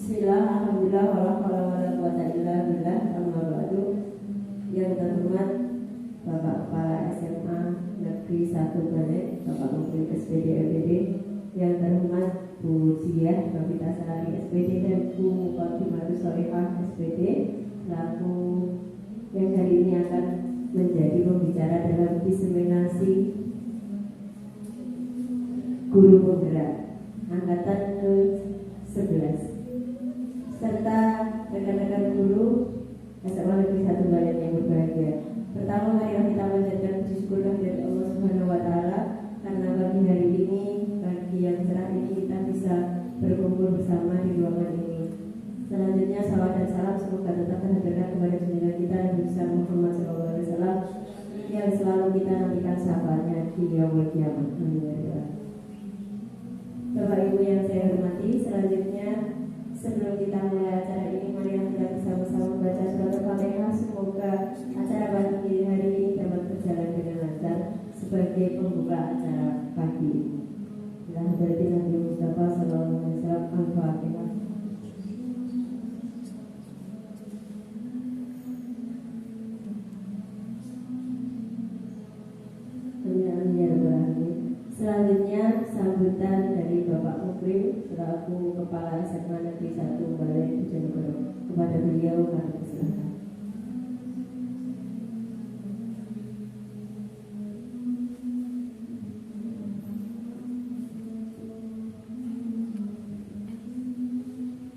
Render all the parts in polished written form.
Bismillah, alhamdulillah, wala quwwata illa billah, amma ba'du. Yang terhormat Bapak Kepala SMA Negeri 1 Balik, Bapak Menteri SPD LPD, yang terhormat Bu Diah Babita Salari SPD dan Bu Khotimatus Sholihah SPD, selaku yang hari ini akan menjadi pembicara dalam diseminasi guru penggerak angkatan ke-11 serta rekan-rekan guru SMA Negeri 1 Balik yang berbahagia. Pertama, marilah kita panjatkan puji syukur kepada Allah Subhanahu wa taala karena pagi hari ini, pagi yang cerah ini kita bisa berkumpul bersama di ruangan ini. Selanjutnya salawat dan salam semoga tetap terhadirkan kepada junjungan kita Nabi Muhammad SAW yang selalu kita nantikan syafaatnya di yaumul qiyamah. Bapak Ibu yang saya hormati, selanjutnya sebelum kita mulai acara ini, mari kita bersama-sama membaca surat Al-Fatihah. Semoga acara pagi hari ini dapat berjalan dengan lancar sebagai pembuka acara pagi ini. Bila hadratin Nabi Mustafa sallallahu alaihi wasallam, Al-Fatihah. Selanjutnya sambutan dari Bapak Mukrim selaku Kepala SMA Negeri 1 Balai Bojonegoro. Kepada beliau kami persilakan.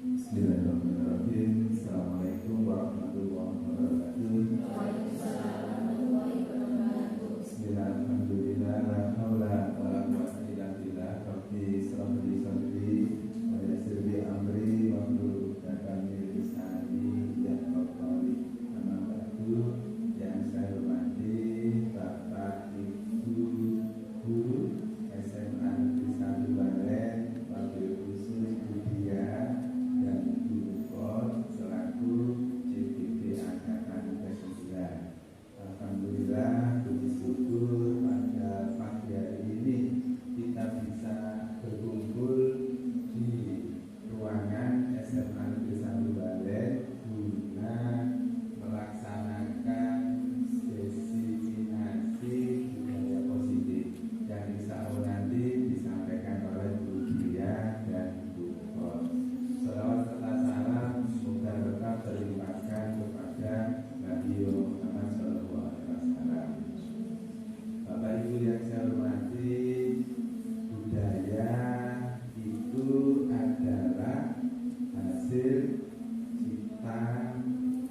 Bismillahirrahmanirrahim. Assalamualaikum warahmatullahi wabarakatuh. Bismillahirrahmanirrahim. La haula wala quwwata illa billah. Rabbi shrah li sadri wa yassir li amri wahlul 'uqdatam min lisani yafqahu qawli. Amma ba'du. Yang saya hormati Bapak Ibu guru SMA Negeri 1 Balen, wabil khusus Bu Diah dan Bu Khot selaku CPD Angkatan ke-9. Alhamdulillah, puji syukur pada pagi hari ini kita bisa berkumpul di ruangan SMA Negeri 1 Balen guna melaksanakan diseminasi budaya positif yang insya Allah nanti disampaikan oleh Bu Diah dan Bu Khot. Shalawat serta salam semoga tetap terlimpahkan kepada Nabi Muhammad SAW. Bapak Ibu yang saya hormati, budaya itu adalah hasil ciptaan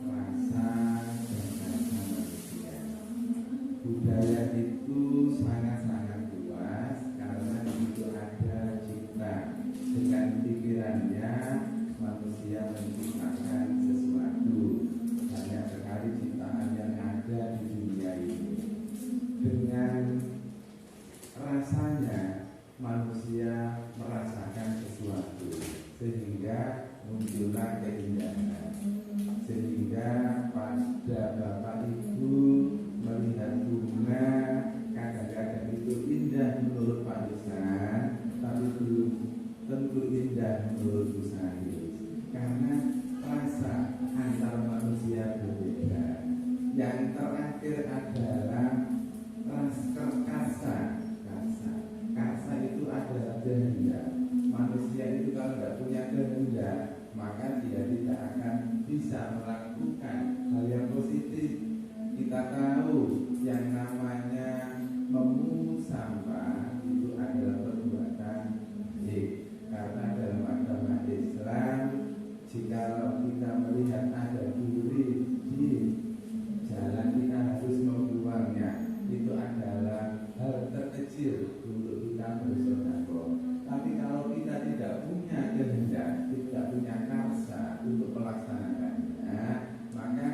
rasa dan rasa manusia. Budaya itu sangat-sangat luas karena itu ada cipta. Dengan pikirannya manusia menciptakan sesuatu. Banyak sekali ciptaan yang ada di dunia ini. Dengan rasanya manusia merasakan sesuatu sehingga muncullah keindahan. Sehingga pada Bapak Ibu melihat bunga kadang-kadang itu indah menurut Pak Ustaz, tapi belum tentu indah menurut Bu Sari, karena rasa antar manusia berbeda. Yang terakhir adalah kasa itu adalah kehendak. Manusia itu kalau tidak punya kehendak, maka dia tidak akan bisa melakukan hal yang positif. Kita tahu yang namanya memungut sampah itu adalah perbuatan baik, karena dalam agama Islam jika kita melihat ada duri di jalan, kita harus membuangnya. Itu adalah hal terkecil untuk kita bersedekah. Tapi kalau kita tidak punya kehendak, tidak punya karsa untuk melaksanakannya, maka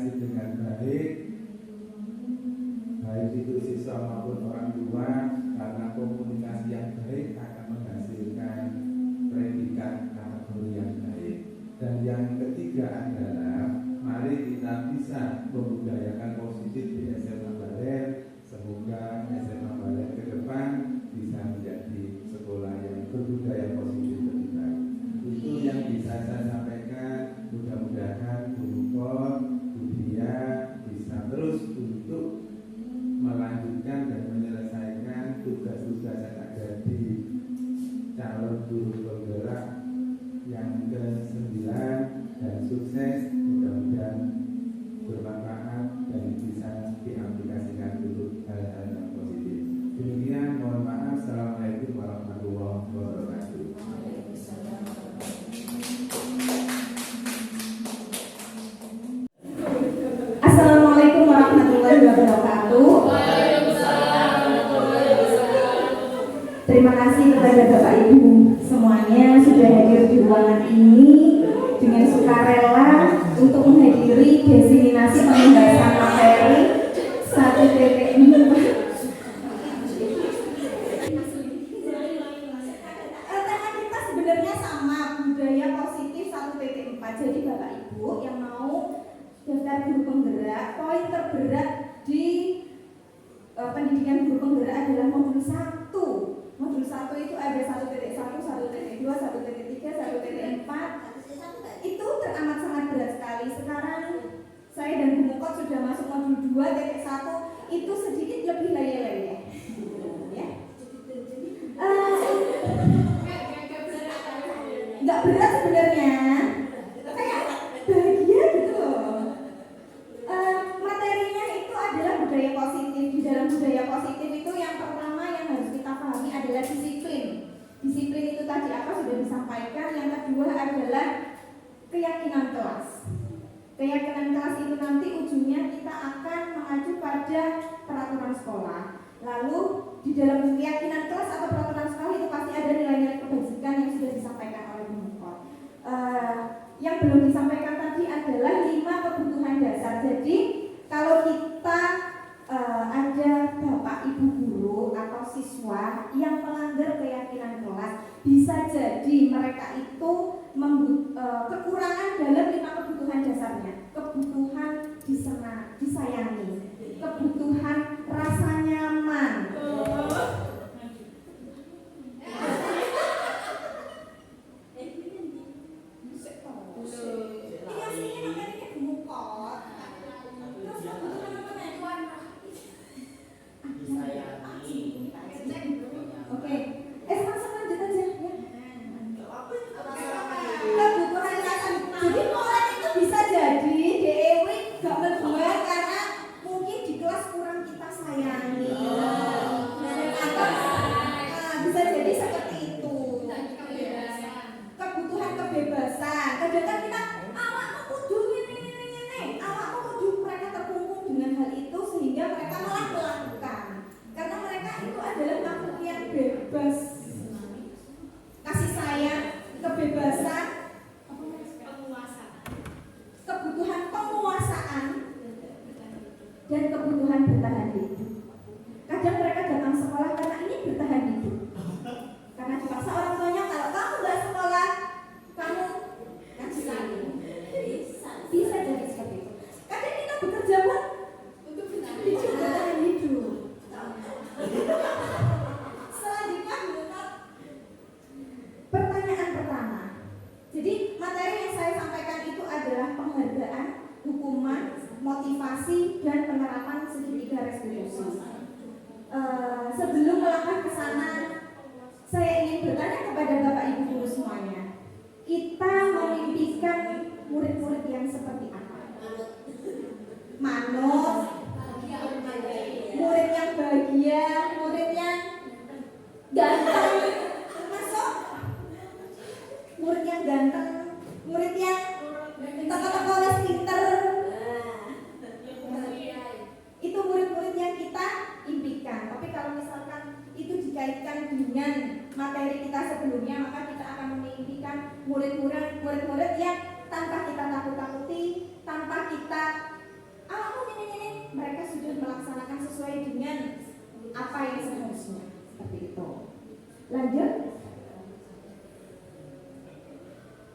berkomunikasi dengan baik, baik itu siswa maupun orang tua, karena komunikasi yang baik akan menghasilkan predikat kategori yang baik. Dan yang ketiga adalah mari kita bisa membudayakan positif di SMA Baler. Semoga SMA Baler ke depan bisa menjadi sekolah yang berbudaya positif lebih baik. Itu yang bisa saya sampaikan. Mudah-mudahan Bu Mukor, Bu Dia bisa terus untuk melanjutkan dan menyelesaikan tugas-tugas yang ada di calon guru penggerak yang ke-9 dan sukses. Mudah-mudahan bermanfaat dan bisa diaplikasikan untuk hal-hal yang positif. Demikian, mohon maaf. Assalamualaikum warahmatullahi wabarakatuh. Assalamualaikum warahmatullahi wabarakatuh. Terima kasih kepada Bapak Ibu semuanya sudah hadir di ruangan ini dengan sukarela untuk menghadiri diseminasi pembahasan materi 1.4. Tema kita sebenarnya sama, budaya positif 1.4. Jadi Bapak Ibu yang mau daftar guru penggerak, poin terberat di pendidikan guru penggerak adalah modul 1. Modul 1 itu ada 1.1, 1.2, 1.3, 1.4. Itu teramat sangat berat sekali. Sekarang saya dan Bu Mukot sudah masuk modul 2.1, itu sedikit lebih leye-leye. Ya. Nggak berat sebenarnya. Kayak bahagia gitu loh. Materinya itu adalah budaya positif. Di dalam budaya positif itu yang pertama yang harus kita pahami adalah disiplin. Disiplin itu tadi apa sudah disampaikan. Yang kedua adalah keyakinan kelas. Keyakinan kelas itu nanti ujungnya kita akan mengacu pada peraturan sekolah. Lalu di dalam keyakinan kelas atau peraturan sekolah itu pasti ada nilai-nilai kebajikan yang sudah disampaikan oleh Bu Mukor. Yang belum disampaikan tadi adalah 5 kebutuhan dasar. Jadi kalau kita ada bapak ibu guru atau siswa yang melanggar keyakinan kelas, bisa jadi mereka itu kekurangan dalam 5 kebutuhan dasarnya. Kebutuhan disayangi, kebutuhan rasa nyaman, kebutuhan rasa. Jadi orang itu bisa jadi DEW gak berbuat karena mungkin di kelas kurang kita sayangi. Bisa jadi seperti itu. Kebutuhan kebebasan. Kadang-kadang kita awakmu kudu ini, awakmu kudu, mereka terkungkung dengan hal itu sehingga mereka malah melakukan. Karena mereka itu adalah makhluk yang bebas. Kasih sayang, kebebasan, kebutuhan penguasaan, dan kebutuhan bertahan hidup. Kadang mereka datang sekolah karena ini bertahan hidup. Karena dipaksa orang tuanya, kalau kamu nggak sekolah, kamu kasih lagi. Bisa jadi seperti itu. Kadang kita bekerja pun untuk bertahan hidup. Selanjutnya, pertanyaan pertama. Jadi materi yang saya sampaikan itu adalah penghargaan, hukuman, motivasi, dan penerapan segitiga restitusi. Sebelum melangkah ke sana, saya ingin bertanya kepada Bapak Ibu guru semuanya. Kita memimpikan murid-murid yang seperti apa? Manut, murid yang bahagia, murid yang ganteng, masuk, murid yang ganteng, murid yang teka-teka pinter. Itu murid-murid yang kita impikan. Tapi kalau misalkan itu dikaitkan dengan materi kita sebelumnya, maka kita akan memimpikan murid-murid yang tanpa kita takut-takuti, tanpa kita dengan apa yang seharusnya. Seperti itu. Lanjut.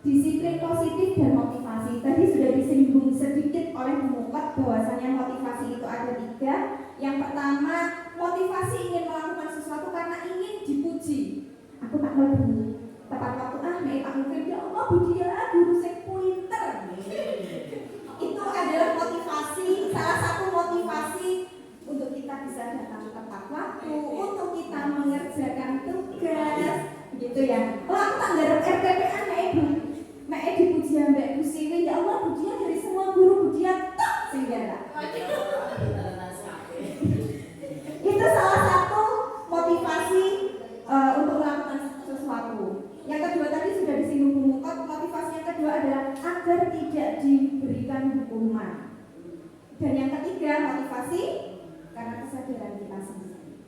Disiplin positif dan motivasi. Tadi sudah disinggung sedikit oleh Mukot bahwasanya motivasi itu ada 3. Yang pertama, motivasi ingin melakukan sesuatu karena ingin dipuji. Aku tak mau tepat waktu Pak Mungkin, ya Allah Budia guru saya pinter. Itu adalah motivasi, salah satu motivasi untuk kita bisa datang tepat waktu, untuk kita mengerjakan tugas, gitu ya. Oh, aku tak garap RPPA Mek dipuji Mbak Bu Siwi, ya Allah Budia dari semua guru Budia top senggara. Itu salah satu motivasi untuk melakukan sesuatu. Yang kedua tadi sudah disinggung Bu Mukot, motivasi yang kedua adalah agar tidak diberikan hukuman. Dan yang ketiga motivasi karena kesadaran kita sendiri.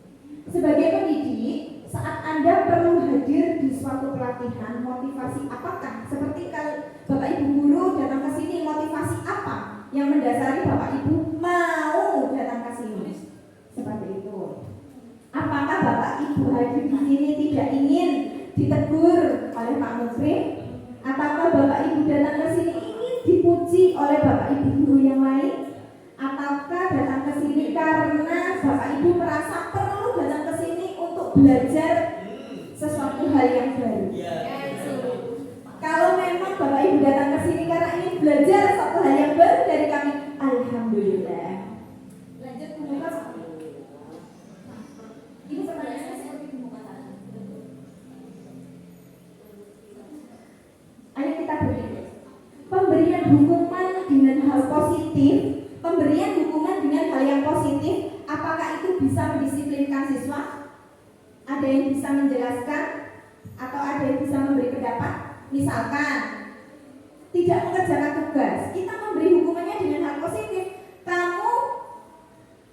Sebagai pendidik, saat Anda perlu hadir di suatu pelatihan, motivasi apakah? Seperti kalau Bapak Ibu guru datang ke sini, motivasi apa yang mendasari Bapak Ibu mau datang ke sini? Seperti itu. Apakah Bapak Ibu hadir di sini tidak ingin ditegur oleh Pak Menteri? Ataukah Bapak Ibu datang ke sini ingin dipuji oleh Bapak Ibu guru yang lain? Ataukah datang ke sini karena Bapak Ibu merasa perlu datang ke sini untuk belajar sesuatu hal yang baru? Kalau memang Bapak Ibu datang ke sini karena ingin belajar sesuatu hal yang baru dari kami, alhamdulillah. Lanjut Bu Mukot. Ini pertanyaannya seperti Bu Mukot. Ayo kita berpikir. Pemberian hukuman dengan hal positif, pemberian hukuman dengan hal yang positif, apakah itu bisa mendisiplinkan siswa? Ada yang bisa menjelaskan atau ada yang bisa memberi pendapat? Misalkan tidak mengerjakan tugas, kita memberi hukumannya dengan hal positif. Kamu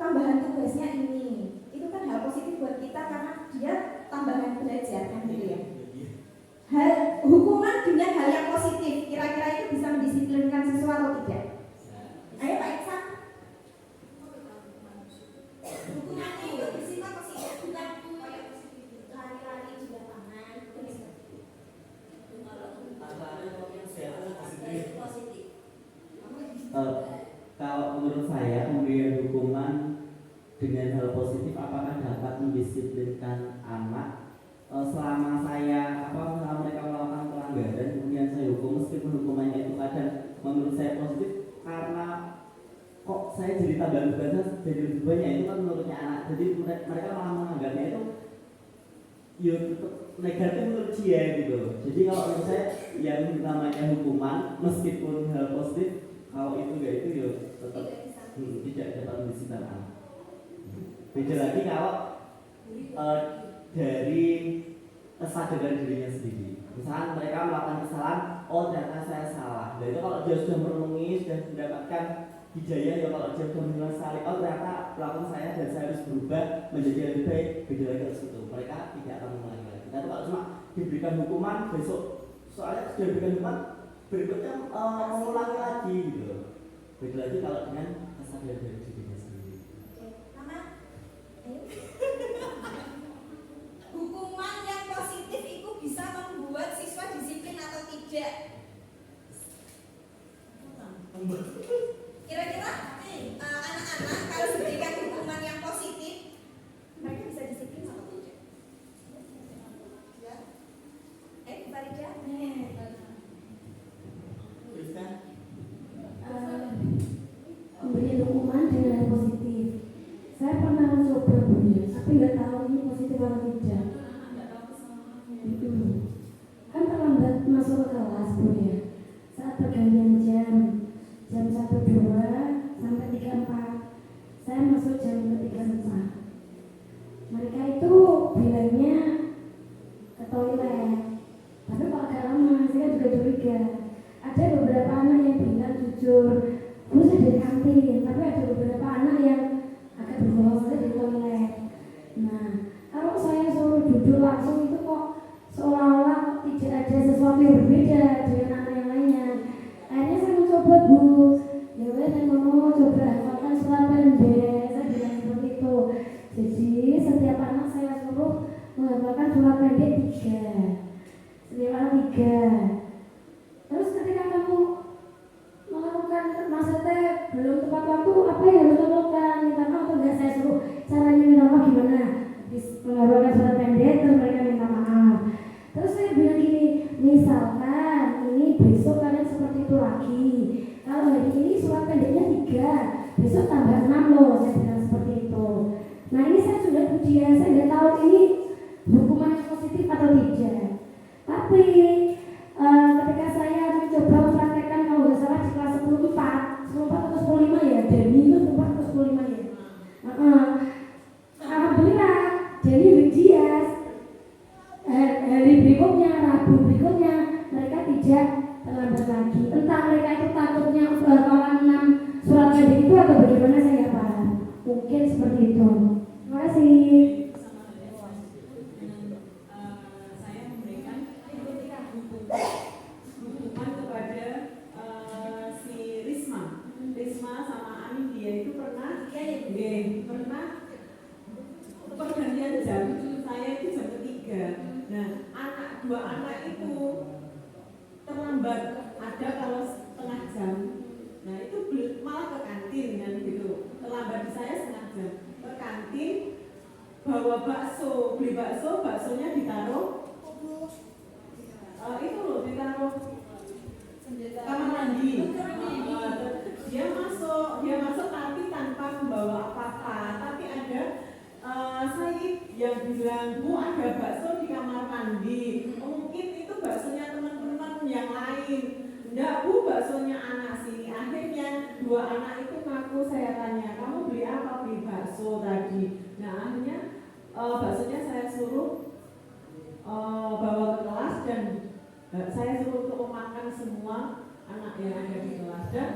tambahan tugasnya ini, itu kan hal positif buat kita karena dia tambahan belajar kan gitu ya. Hal hukuman dengan hal yang positif, kira-kira itu bisa mendisiplinkan siswa atau tidak? Ayo Pak Iksan. Hukumannya itu bersifat positif, bukan kayak lari-lari di lapangan. Positif. Kalau menurut saya pemberian hukuman dengan hal positif apakah dapat mendisiplinkan anak? Selama mereka melakukan pelanggaran kemudian saya hukum, meskipun hukumannya itu kadang menurut saya positif karena kok saya jadi tambah tugasnya jadi lebih banyak, itu kan menurutnya anak, jadi mereka malah menganggapnya itu ya negatif menurut dia gitu. Jadi kalau menurut saya yang namanya hukuman meskipun hal positif, kalau itu enggak itu ya tetap tidak dapat mendisiplinkan anak. Beda lagi kalau dari kesadaran dirinya sendiri. Misalnya mereka melakukan kesalahan, oh ternyata saya salah. Dan itu kalau dia sudah merenungi, sudah mendapatkan hidayah, ya kalau dia sudah menyesali, oh ternyata pelaku saya dan saya harus berubah menjadi lebih baik. Beda lagi dari situ. Mereka tidak akan mengulangi lagi. Tapi kalau cuma diberikan hukuman besok, soalnya sudah diberikan hukuman berikutnya mengulangi lagi gitu. Beda lagi kalau dengan kesadaran dari dirinya sendiri. Hukuman yang positif itu bisa membuat siswa disiplin atau tidak? Kira-kira anak-anak kalau diberikan hukuman yang positif, mereka bisa disiplin atau tidak? Ya? Farida? Memberi hukuman dengan hal positif. Saya pernah mencoba Bu, tapi nggak tahu ini positif atau tidak. Kan terlambat masuk ke kelas Bu ya. Saat pergantian jam 1.2 sampai 3.4, saya masuk jam 3.4. Mereka itu bilangnya ke toilet, tapi kalau agak lama saya juga curiga. Ada beberapa anak yang bilang jujur, Bu saya dari kantin, tapi ada beberapa anak yang agak berbohong saja di toilet. Nah, kalau saya suruh duduk langsung itu kok seolah-olah tidak ada sesuatu yang berbeda dengan anak yang lainnya. Akhirnya saya mencoba Bu, ya wes saya mau coba hafalkan surat pendek, saya bilang seperti itu. tambah 6 loh, saya bilang seperti itu. Nah ini saya sudah ujian, saya nggak tahu ini hukuman yang positif atau tidak. Tapi ketika saya mencoba mempraktekkan, kalau nggak salah di kelas 10 atau 15 ya, Deni itu 10 atau 15 ya. Alhamdulillah, Deni Widias hari berikutnya, Rabu berikutnya mereka tidak terlambat lagi. Entah mereka itu takutnya bakalan 6 surat pendek itu atau bagaimana, saya nggak paham. Mungkin seperti itu. Terima kasih. Saya memberikan hukuman kepada si Risma sama Amin. Dia itu pernah pergantian jam. Saya itu jam 3. Nah, dua anak itu terlambat, ada kalau setengah jam. Nah itu malah ke kantin kan gitu, terlambat di saya setengah jam ke kantin, bawa bakso, beli baksonya ditaruh itu loh, ditaruh kamar mandi. Dia masuk tapi tanpa membawa apa-apa, tapi ada Said yang bilang, Bu ada bakso di kamar mandi, mungkin itu baksonya teman-teman yang lain. Enggak Bu, baksonya anak sini. Akhirnya dua anak itu ngaku, saya tanya, kamu beli apa? Beli bakso tadi. Nah akhirnya baksonya saya suruh bawa ke kelas dan saya suruh untuk memakan semua anak yang ada di kelas. Dan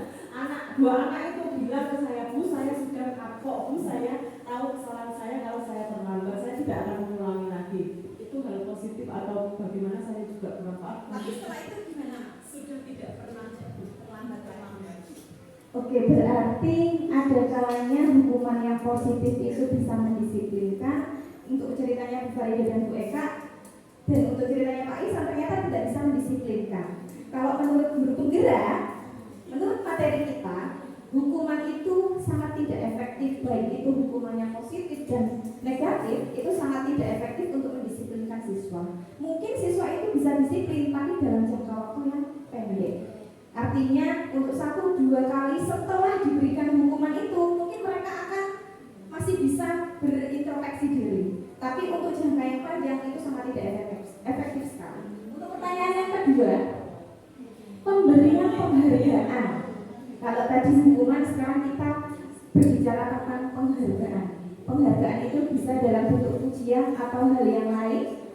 dua anak itu bilang ke saya, Bu saya sudah kapok, Bu saya tahu kesalahan saya, kalau saya terlambat saya tidak akan mengulangi lagi. Itu hal positif atau bagaimana saya juga kurang paham. Tapi setelah itu gimana? Sudah tidak pernah terlambat. Oke, berarti ada kalanya hukuman yang positif itu bisa mendisiplinkan. Untuk ceritanya Bu Farida dan Bu Eka, dan untuk ceritanya Pak Isan ternyata tidak bisa mendisiplinkan. Kalau menurut guru penggerak, menurut materi kita, hukuman itu sangat tidak efektif, baik itu hukuman yang positif dan negatif, itu sangat tidak efektif untuk mendisiplinkan siswa. Mungkin siswa itu bisa disiplin, tapi dalam jangka waktu yang pendek. Artinya untuk 1-2 kali setelah diberikan hukuman itu, mungkin mereka akan masih bisa berintrospeksi diri. Tapi untuk jangka yang panjang itu sangat tidak efektif sekali. Untuk pertanyaan yang kedua, pemberian penghargaan. Kalau tadi hukuman, sekarang kita berbicara tentang penghargaan. Penghargaan itu bisa dalam bentuk pujian atau hal yang lain.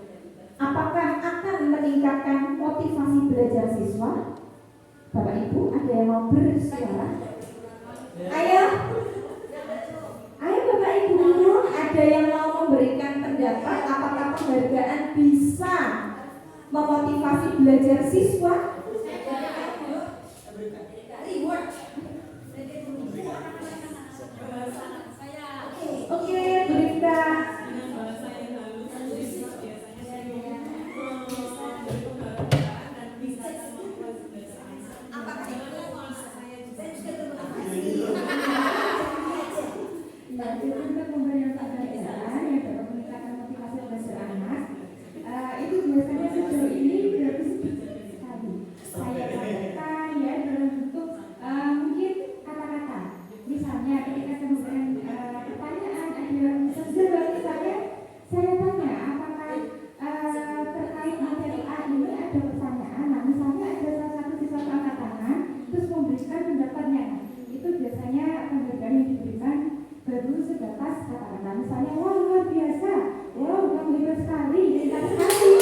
Apakah akan meningkatkan motivasi belajar siswa? Bapak Ibu, ada yang mau bersuara? Ayo Bapak Ibu, ada yang mau memberikan pendapat apakah penghargaan bisa memotivasi belajar siswa? Oke, berikan. Untuk pemberian penghargaan yang dapat meningkatkan motivasi belajar anak, itu biasanya sejauh ini berarti sedikit sekali. Saya katakan ya dalam bentuk mungkin kata-kata. Misalnya ketika saya memberikan pertanyaan, ada misalnya saya tanya apakah terkait materi A ini ada pertanyaan. Nah misalnya ada salah satu siswa angkat tangan terus memberikan pendapatnya. Itu biasanya penghargaan yang diberikan baru sebatas kata-kata, misalnya wah luar biasa, wow kamu hebat sekali, hebat sekali.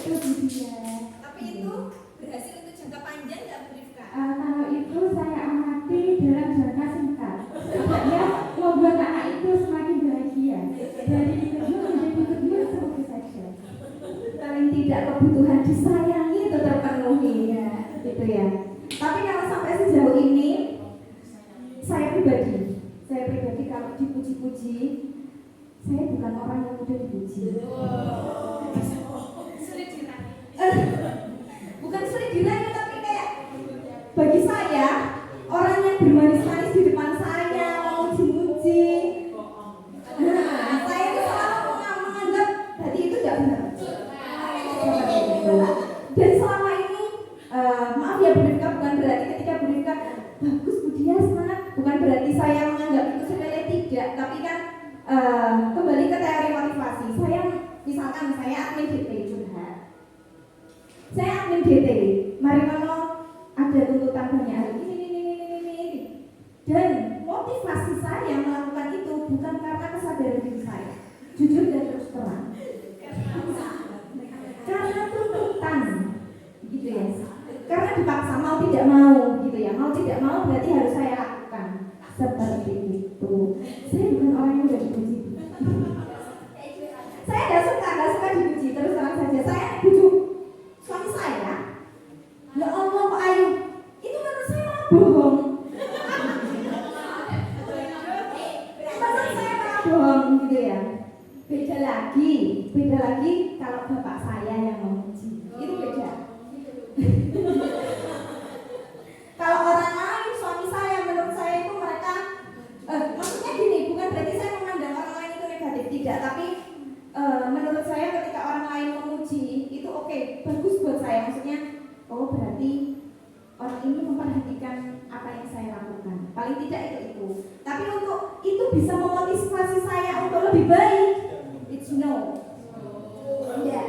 Itu dia. Tapi itu berhasil untuk jangka panjang nggak Brifka? Kalau itu saya amati dalam jangka singkat. Setidaknya membuat anak itu semakin bahagia. Dari interview menjadi interview seperti saja. Paling tidak kebutuhan disayangi itu terpenuhi ya, gitu ya. Tapi kalau sampai sejauh ini, saya pribadi kalau dipuji-puji, saya bukan orang yang mudah dipuji. Bukan sulit dirayu, tapi kayak bagi saya orang yang bermanis-manis di depan saya memuji-muji, saya itu selalu menganggap tadi itu tidak benar. Dan selama ini maaf ya Bu Rifka, bukan berarti ketika Bu Rifka bagus dia semangat, bukan berarti saya menganggap itu sepele, tidak, tapi kan kembali ke teori motivasi. Saya misalkan saya admin DT curhat, saya admin DT, mari ada tuntutan banyak ini, dan motivasi saya melakukan itu bukan karena kesadaran diri saya, jujur dan terus terang, karena tuntutan, gitu ya, karena dipaksa, mau tidak mau, gitu ya, mau tidak mau berarti harus saya lakukan seperti itu. Saya bukan orang yang udah dipuji. Saya nggak suka dipuji, terus terang saja. Saya bujuk suami saya, ya Allah Pak Ayu, itu menurut saya malah bohong. Menurut saya malah bohong, gitu ya. Beda lagi kalau bapak saya yang memuji, itu beda. Kalau orang lain, suami saya, menurut saya itu mereka, maksudnya gini, bukan berarti saya memandang orang lain itu negatif, tidak, tapi menurut saya ketika orang lain memuji itu oke, bagus buat saya, maksudnya oh berarti orang ini memperhatikan apa yang saya lakukan, paling tidak itu. Tapi untuk itu bisa memotivasi saya untuk lebih baik, it's no, ya,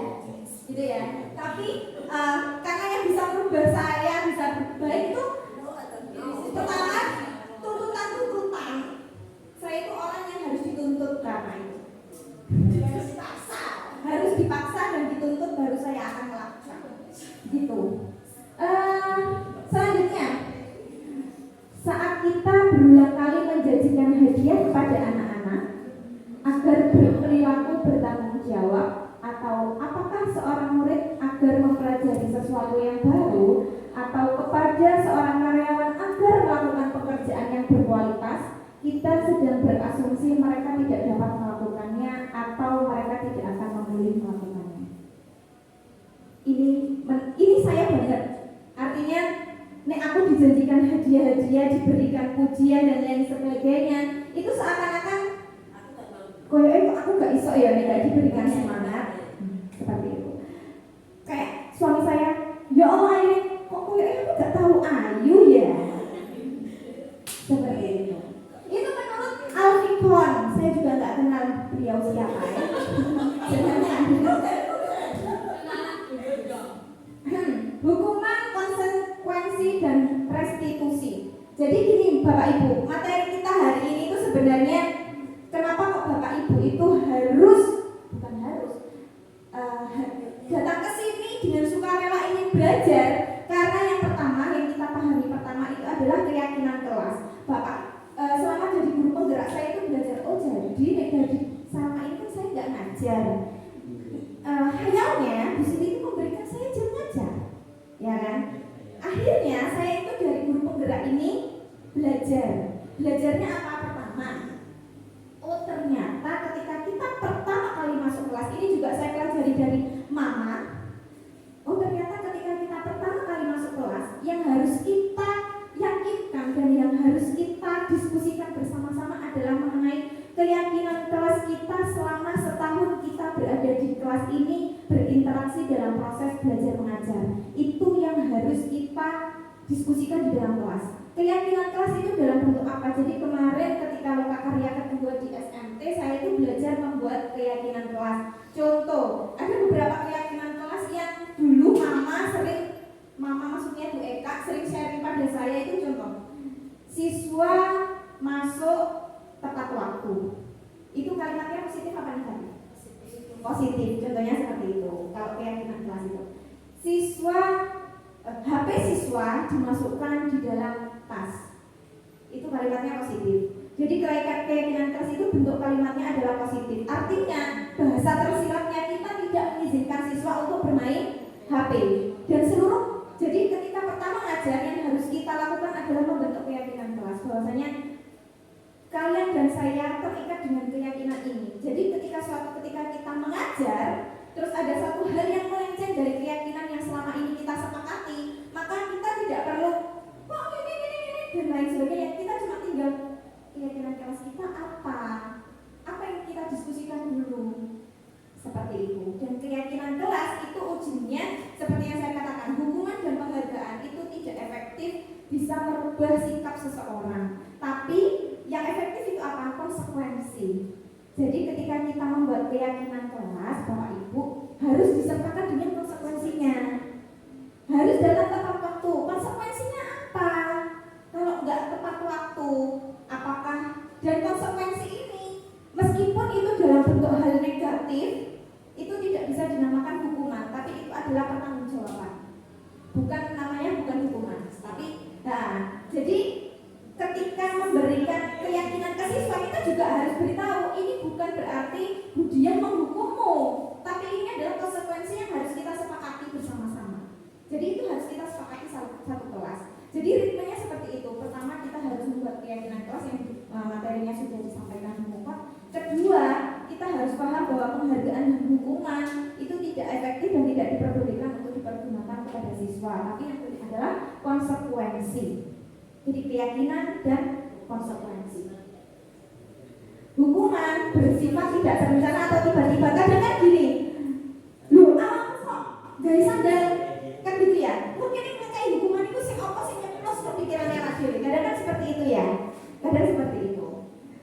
gitu ya. Tapi karena yang bisa merubah saya bisa berbaik itu pertama tuntutan. Saya itu orang yang harus dituntut karena itu. Harus dipaksa dan dituntut baru saya akan melakukan. Gitu. Selanjutnya, saat kita berulang kali menjanjikan hadiah kepada anak-anak agar berperilaku bertanggung jawab, atau apakah seorang murid agar mempelajari sesuatu yang baru, atau kepada seorang karyawan agar melakukan pekerjaan yang berkualitas, kita sedang berasumsi mereka tidak dapat melakukannya atau mereka tidak akan memilih melakukannya. Ini saya banget. Artinya, nek aku dijanjikan hadiah-hadiah, diberikan pujian dan lain sebagainya, itu seakan-akan aku gak iso ya, nek diberikan semangat seperti itu. Kayak suami saya, ya Allah Ayu, kok aku gak tahu Ayu ya, seperti itu. Itu menurut Alfikon, saya juga gak kenal beliau siapa ya. Hukuman, konsekuensi, dan restitusi. Jadi gini Bapak Ibu, materi kita hari ini itu sebenarnya kenapa kok Bapak Ibu itu datang ke sini dengan sukarela ingin belajar, karena yang pertama yang kita pahami pertama itu adalah keyakinan kelas. Bapak selama jadi guru penggerak saya itu belajar, oh jadi selama ini kan saya nggak ngajar. Hayalnya Bu Siti itu memberikan saya jam ngajar, ya kan? Akhirnya saya itu dari guru penggerak ini belajarnya apa pertama? Oh ternyata ketika kita pertama kali masuk kelas, ini juga saya pelajari dari mama. Oh ternyata ketika kita pertama kali masuk kelas, yang harus kita yakinkan dan yang harus kita diskusikan bersama-sama adalah mengenai keyakinan kelas kita selama setahun kita berada di kelas ini, berinteraksi dalam proses belajar mengajar. Itu yang harus kita diskusikan di dalam kelas. Keyakinan kelas itu dalam bentuk apa? Jadi kemarin ketika loka karya kedua di SMT, saya itu belajar membuat keyakinan kelas. Contoh, ada beberapa keyakinan kelas yang dulu mama maksudnya Bu Eka sering sharing pada saya. Itu contoh, siswa masuk tepat waktu. Itu kalimatnya positif apa negatif? Positif, contohnya seperti itu. Kalau keyakinan kelas itu, HP siswa dimasukkan di dalam tas. Itu kalimatnya positif. Jadi keyakinan kelas itu bentuk kalimatnya adalah positif. Artinya bahasa tersiratnya kita tidak mengizinkan siswa untuk bermain HP. Dan jadi ketika pertama ngajar yang harus kita lakukan adalah membentuk keyakinan kelas bahwasanya kalian dan saya terikat dengan keyakinan ini. Jadi ketika kita mengajar, terus ada satu hal yang melenceng dari keyakinan yang selama ini kita sepakati, maka kita tidak perlu ini dan lain sebagainya. Kita cuma tinggal keyakinan kelas kita apa yang kita diskusikan dulu, seperti itu. Dan keyakinan kelas itu ujungnya seperti yang saya katakan, hukuman dan penghargaan itu tidak efektif bisa merubah sikap seseorang. Tapi yang efektif itu apa? Konsekuensi. Jadi ketika kita membuat keyakinan kelas, Bapak Ibu harus disertakan dengan konsekuensinya. Harus datang tepat waktu. Konsekuensinya apa? Kalau nggak tepat waktu, apakah? Dan konsekuensi ini, meskipun itu dalam bentuk hal negatif, itu tidak bisa dinamakan hukuman, tapi itu adalah pertanggungjawaban. Bukan hukuman, tapi jadi ketika memberikan keyakinan ke siswa, kita juga harus beritahu ini bukan berarti Budian menghukummu, tapi ini adalah konsekuensi yang harus kita sepakati bersama-sama. Jadi itu harus kita sepakati satu kelas. Jadi ritmenya seperti itu. Pertama, kita harus membuat keyakinan kelas yang materinya sudah disampaikan di muka. Kedua, kita harus paham bahwa penghargaan dan hukuman itu tidak efektif dan tidak diperbolehkan untuk dipergunakan kepada siswa, tapi yang penting adalah konsekuensi. Jadi keyakinan dan konsekuensi. Hukuman bersifat tidak terencana atau tiba-tiba. Kadang kan gini, lu kok gak sandal kan gitu ya. Mungkin ini kayak hukuman itu sih apa sih nyeplos kepikirannya Mas Yuli. Kadang kan seperti itu ya. Kadang seperti itu.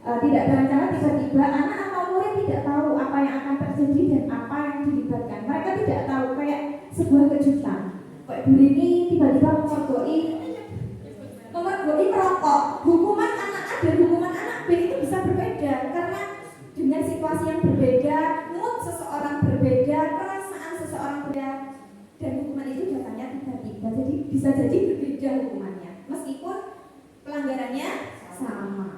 Tidak terencana, tiba-tiba anak atau murid tidak tahu apa yang akan terjadi dan apa yang dilibatkan. Mereka tidak tahu, kayak sebuah kejutan. Kayak Bu Rini tiba-tiba memergoi merokok. Hukuman anak A dan hukuman anak B itu bisa berbeda karena dengan situasi yang berbeda, mood seseorang berbeda, perasaan seseorang berbeda, dan hukuman itu datangnya tiba-tiba. Jadi bisa jadi berbeda hukumannya meskipun pelanggarannya sama.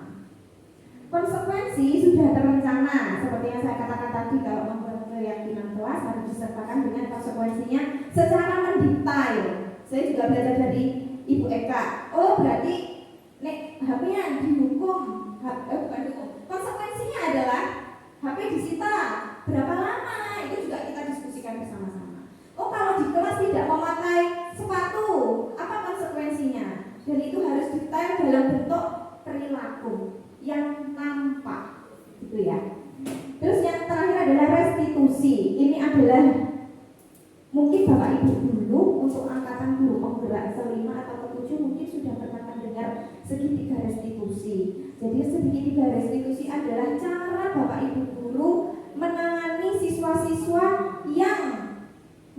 Konsekuensi sudah terencana, seperti yang saya katakan tadi, kalau membuat keyakinan kelas harus disertakan dengan konsekuensinya secara mendetail. Saya juga belajar dari Ibu Eka. Oh berarti nek HP-nya dihukum, bukan dihukum. Konsekuensinya adalah HP disita. Berapa lama? Itu juga kita diskusikan bersama-sama. Oh kalau di kelas tidak memakai sepatu, apa konsekuensinya? Dan itu harus detail dalam bentuk perilaku yang nampak, gitu ya. Terus yang terakhir adalah restitusi. Ini adalah mungkin Bapak Ibu dulu untuk angkatan guru penggerak ke-5 atau ke-7 mungkin sudah pernah mendengar segitiga restitusi. Jadi segitiga restitusi adalah cara Bapak Ibu guru menangani siswa-siswa yang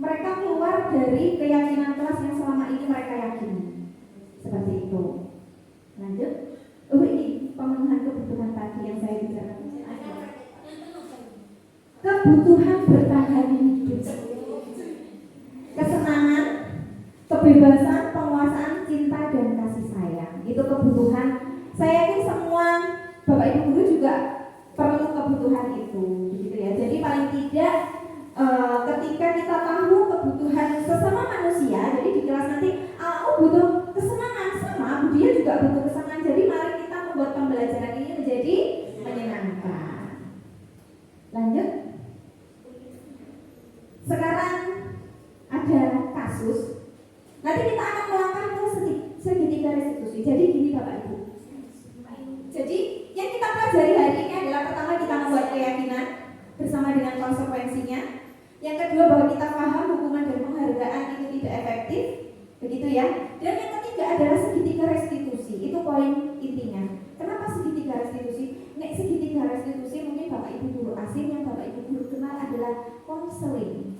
mereka keluar dari keyakinan kelas yang selama ini mereka yakini. Seperti itu. Lanjut. Oh ini pemenuhan kebutuhan tadi yang saya bicarakan. Kebutuhan bertahan hidup, kesenangan, kebebasan, penguasaan, cinta dan kasih sayang. Itu kebutuhan. Saya yakin semua Bapak Ibu guru juga perlu kebutuhan itu, gitu ya. Jadi paling tidak ketika kita tahu kebutuhan sesama manusia, jadi di kelas nanti aku butuh kesenangan sama, dia juga butuh kesenangan. Jadi mari kita membuat pembelajaran ini menjadi menyenangkan. Lanjut. Sekarang ada kasus. Nanti kita akan melangkah ke segitiga restitusi. Jadi gini Bapak Ibu. Jadi yang kita pelajari hari ini adalah pertama kita membuat keyakinan bersama dengan konsekuensinya. Yang kedua bahwa kita paham hukuman dan penghargaan itu tidak efektif, begitu ya. Dan yang ketiga adalah segitiga restitusi. Itu poin intinya. Kenapa segitiga restitusi? Nek segitiga restitusi mungkin Bapak Ibu guru asing yang Bapak Ibu guru kenal adalah konseling.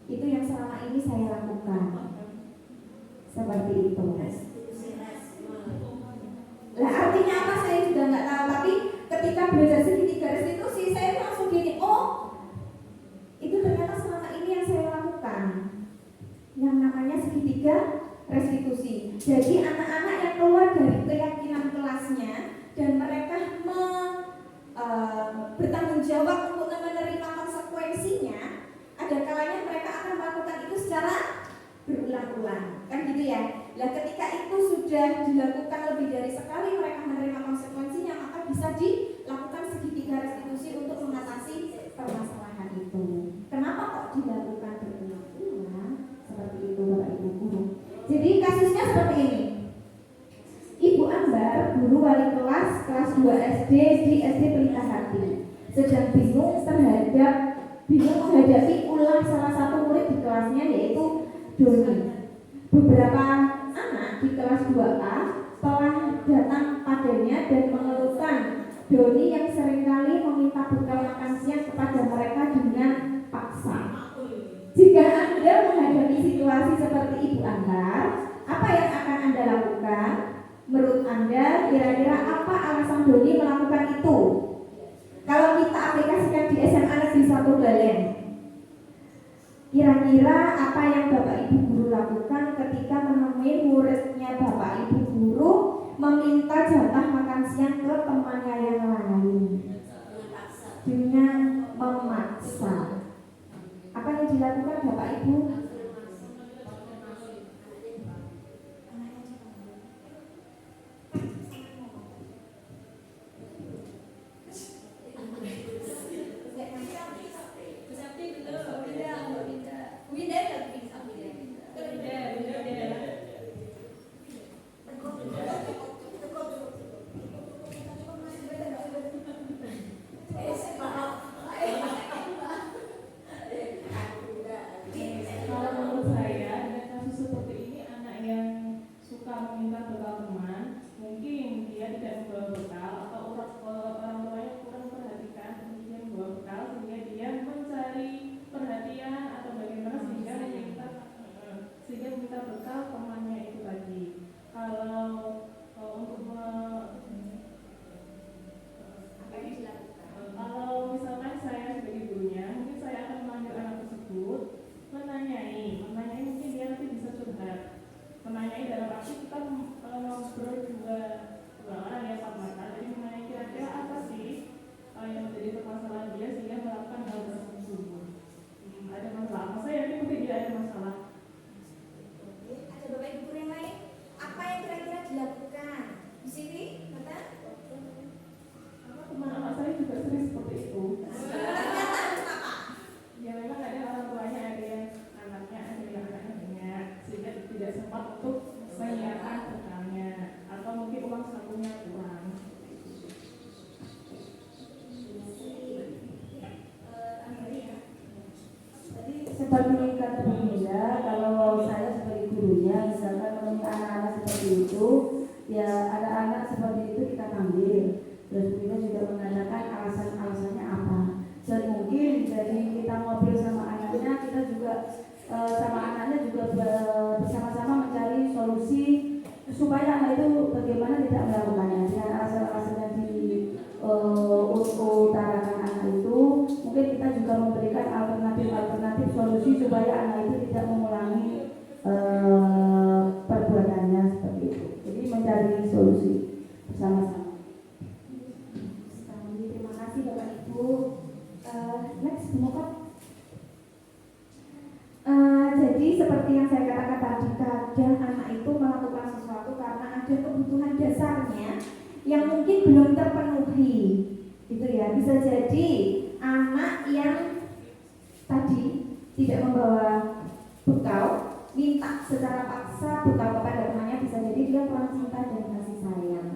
Itu yang selama ini saya lakukan. Seperti itu. Nah artinya apa saya juga nggak tahu. Tapi ketika belajar segitiga restitusi saya langsung gini, oh itu ternyata selama ini yang saya lakukan. Yang namanya segitiga restitusi. Jadi anak-anak yang keluar dari keyakinan kelasnya dan mereka bertanggung jawab untuk menerima konsekuensinya, ada kalanya mereka akan melakukan itu secara berulang-ulang, kan gitu ya. Nah ketika itu sudah dilakukan lebih dari sekali mereka menerima konsekuensinya, maka bisa dilakukan segitiga restitusi untuk mengatasi permasalahan itu. Kenapa kok dilakukan berulang-ulang? Seperti itu Bapak Ibu guru. Jadi kasusnya seperti ini. Ibu Ambar, guru wali kelas 2 SD di SD Pelita Hati, sedang bingung menghadapi ulah salah satu murid di kelasnya yaitu Doni. Beberapa anak di kelas 2A telah datang padanya dan mengeluhkan Doni yang seringkali meminta bekal makan siang kepada mereka dengan paksa. Jika Anda menghadapi situasi seperti Ibu Anhar, apa yang akan Anda lakukan? Menurut Anda, kira-kira apa alasan Doni melakukan itu? Kalau kita aplikasikan di SMA Negeri 1 Balen, kira-kira apa yang Bapak Ibu Guru lakukan ketika menemui muridnya Bapak Ibu Guru meminta jatah makan siang ke temannya yang lain dengan memaksa? Apa yang dilakukan Bapak Ibu? Kalau menurut saya dengan kasus seperti ini, anak yang suka meminta bekal teman, mungkin dia tidak membawa bekal atau orang tuanya kurang perhatikan kemudian membawa bekal sehingga dia mencari perhatian atau bagaimana sehingga meminta bekal temannya itu tadi. Kalau kalau misalkan saya sebagai gurunya, mungkin saya akan memanggil anak tersebut, menanyai mungkin dia nanti bisa curhat. Menanyai dalam arti kita ngobrol dua orang yang empat mata, jadi menanyai kira-kira apa sih yang menjadi permasalahan dia sehingga melakukan hal tersebut. Ada masalah apa? Saya yakin mungkin dia ada masalah. Ada Bapak Ibu yang lain? Apa yang kira-kira dilakukan? Di sini, kata? Teman anak saya juga sering seperti itu. Ya memang ada orang tuanya, ada yang anaknya, ada yang anaknya banyak, sehingga tidak sempat untuk menyiapkan bekalnya, atau mungkin uang sakunya kurang. Jadi seperti kata Bu Mila, kalau saya sebagai gurunya misalkan menemui anak-anak seperti itu, ya ada anak seperti itu kita panggil. Terus kita juga menanyakan alasan-alasannya apa. Dan mungkin dari kita ngobrol sama anaknya, kita juga sama anaknya juga bersama-sama mencari solusi supaya anak itu bagaimana tidak melakukannya. Dengan alasan-alasan yang diutarakan anak itu, mungkin kita juga memberikan alternatif solusi supaya anak itu tidak mengulangi perbuatannya seperti itu. Jadi mencari solusi bersama-sama. Terima kasih Bapak Ibu. Next, Bapak. Jadi seperti yang saya katakan tadi, kadang anak itu melakukan sesuatu karena ada kebutuhan dasarnya yang mungkin belum terpenuhi, gitu ya. Bisa jadi anak yang tadi tidak membawa bekal, minta secara paksa bekal kepada temannya, bisa jadi dia kurang cinta dan kasih sayang,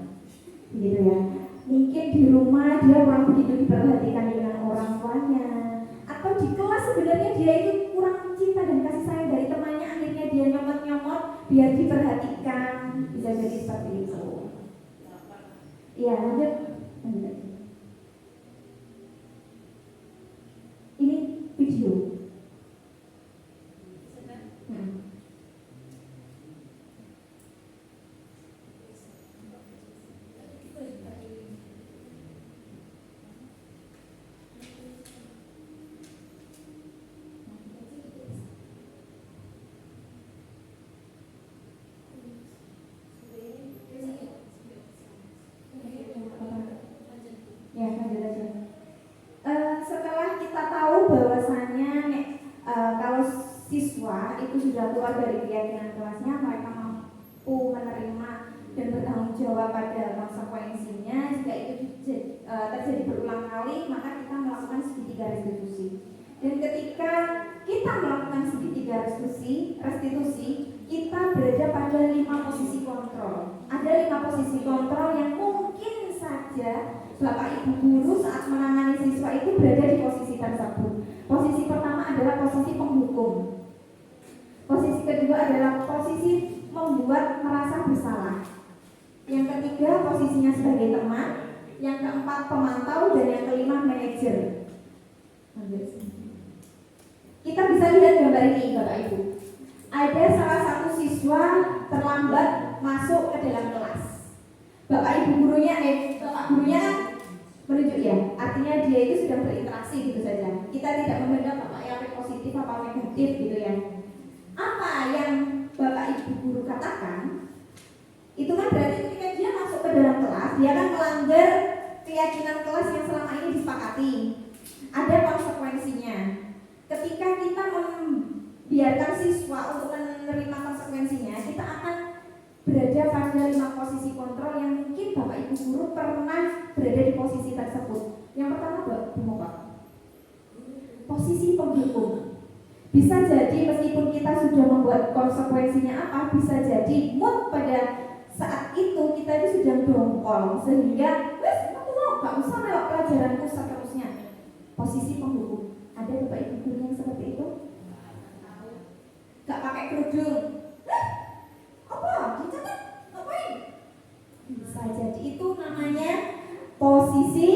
gitu ya. Mungkin di rumah dia kurang begitu diperhatikan dengan orang tuanya, atau di kelas sebenarnya dia itu kurang cinta dan kasih sayang dari temannya, akhirnya dia nyomot-nyomot biar diperhatikan, bisa jadi seperti itu. Iya, lanjut. Ini video. Ya, lanjut aja. Setelah kita tahu bahwasannya kalau siswa itu sudah keluar dari keyakinan kelasnya, mereka mampu menerima dan bertanggung jawab pada konsekuensinya. Jika itu terjadi berulang kali, maka kita melakukan segitiga restitusi. Dan ketika kita melakukan segitiga restitusi, kita berada pada 5 posisi kontrol. Ada 5 posisi kontrol yang mungkin saja Bapak Ibu Guru saat menangani siswa itu berada di posisi tersebut. Posisi pertama adalah posisi penghukum. Posisi kedua adalah posisi membuat merasa bersalah. Yang ketiga, posisinya sebagai teman. Yang keempat, pemantau. Dan yang kelima, manajer. Kita bisa lihat gambar ini, Bapak Ibu. Ada salah satu siswa terlambat masuk ke dalam kelas. Bapak gurunya menunjuk ya, artinya dia itu sudah berinteraksi gitu saja. Kita tidak memandang Bapak yang positif apa negatif gitu ya. Apa yang Bapak Ibu guru katakan itu kan berarti ketika dia masuk ke dalam kelas, dia kan melanggar keyakinan kelas yang selama ini disepakati. Ada konsekuensinya. Ketika kita membiarkan siswa untuk menerima konsekuensinya, kita akan berada pada 5 posisi kontrol yang mungkin Bapak Ibu guru pernah berada di posisi tersebut. Yang pertama, Bapak, posisi penghukum. Bisa jadi meskipun kita sudah membuat konsekuensinya apa, bisa jadi mood pada saat itu kita itu sudah dongkol sehingga wes aku mau gak usah melok pelajaranku seterusnya. Posisi penghukum. Ada Bapak Ibu guru yang seperti itu? Gak pakai kerudung. Apa? Kita kan ngapain? Bisa jadi itu namanya posisi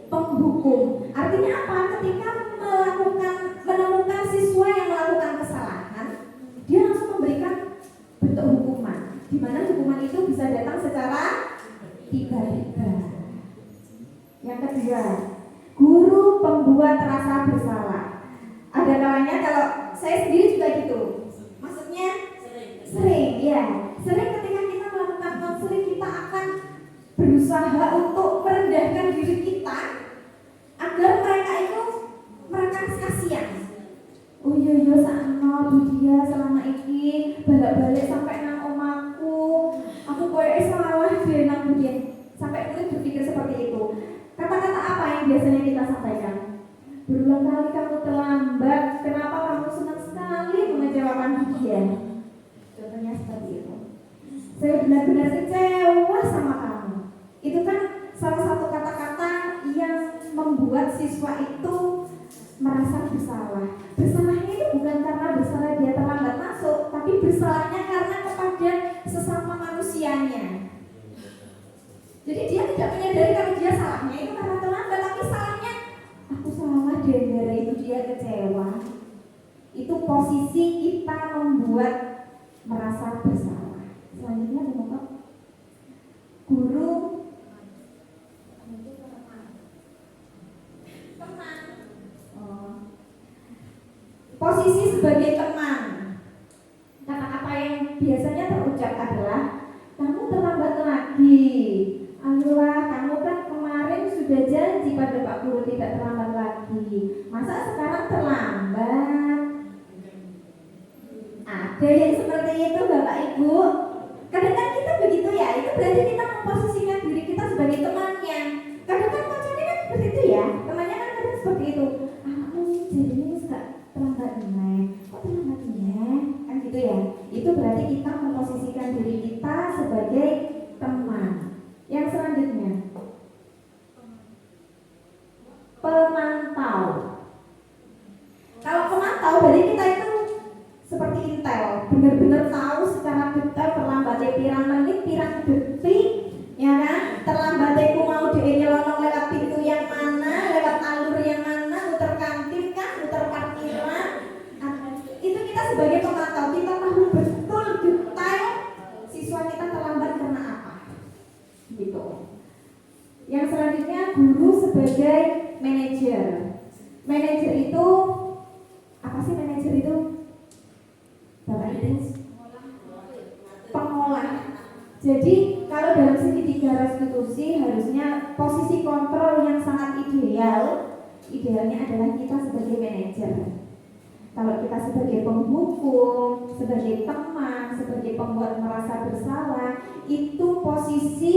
penghukum. Artinya apa? Ketika menemukan siswa yang melakukan kesalahan, dia langsung memberikan bentuk hukuman, di mana hukuman itu bisa datang secara tiba-tiba. Yang kedua, guru pembuat rasa bersalah. Ada kalanya kalau saya sendiri juga gitu. Maksudnya sering ya. Sering ketika kita melakukan konseling, kita akan berusaha untuk merendahkan diri kita agar mereka itu mereka kasihan. Oh iya sakno Bu dia selama ini balik-balik sampai nang omaku. Aku koyo salah deh nang Bu dia. Sampai murid berpikir seperti itu. Kata-kata apa yang biasanya kita sampaikan? Berulang kali kamu terlambat. Kenapa kamu senang sekali mengecewakan dia? Contohnya seperti itu. Saya benar-benar kecewa sama kamu. Itu kan salah satu kata-kata yang membuat siswa itu merasa bersalah. Bersalahnya itu bukan karena bersalah dia terlambat masuk, tapi bersalahnya karena kepada sesama manusianya. Jadi dia tidak menyadari kalau dia salahnya itu karena terlambat, tapi salahnya aku salah deh, gara itu dia kecewa. Itu posisi kita membuat merasa bersalah. Selanjutnya Bapak guru teman. Posisi sebagai teman. Kata-kata yang biasanya terucap adalah kamu terlambat lagi. Ayolah, kamu kan kemarin sudah janji pada Pak Guru tidak terlambat lagi. Masa sekarang terlambat? Ada yang seperti itu Bapak Ibu. Kadang-kadang kita begitu ya. Itu berarti kita memposisikan diri kita sebagai temannya. Kadang-kadang kocoknya kan seperti itu ya. Temannya kan kadang seperti itu. Aku jadinya suka terlambat nih. Kok terlambat nih? Kan gitu ya. Itu berarti kita memposisikan diri kita sebagai teman. Yang selanjutnya, pemantau. Kalau pemantau berarti kita itu seperti intel, benar-benar tahu secara detail terlambatnya pirang menit, pirang detik, ya kan? Terlambatnya aku mau nyelonong lewat pintu yang mana, lewat alur yang mana, muter kantin kan, muter parkiran. Itu kita sebagai pemantau, kita tahu betul detail siswa kita terlambat karena apa. Gitu. Yang selanjutnya guru sebagai manajer. Manajer itu apa sih manajer itu? Bapak Ibu, pengolah. Jadi kalau dalam segitiga restitusi harusnya posisi kontrol yang sangat idealnya adalah kita sebagai manajer. Kalau kita sebagai penghukum, sebagai teman, sebagai pembuat merasa bersalah, itu posisi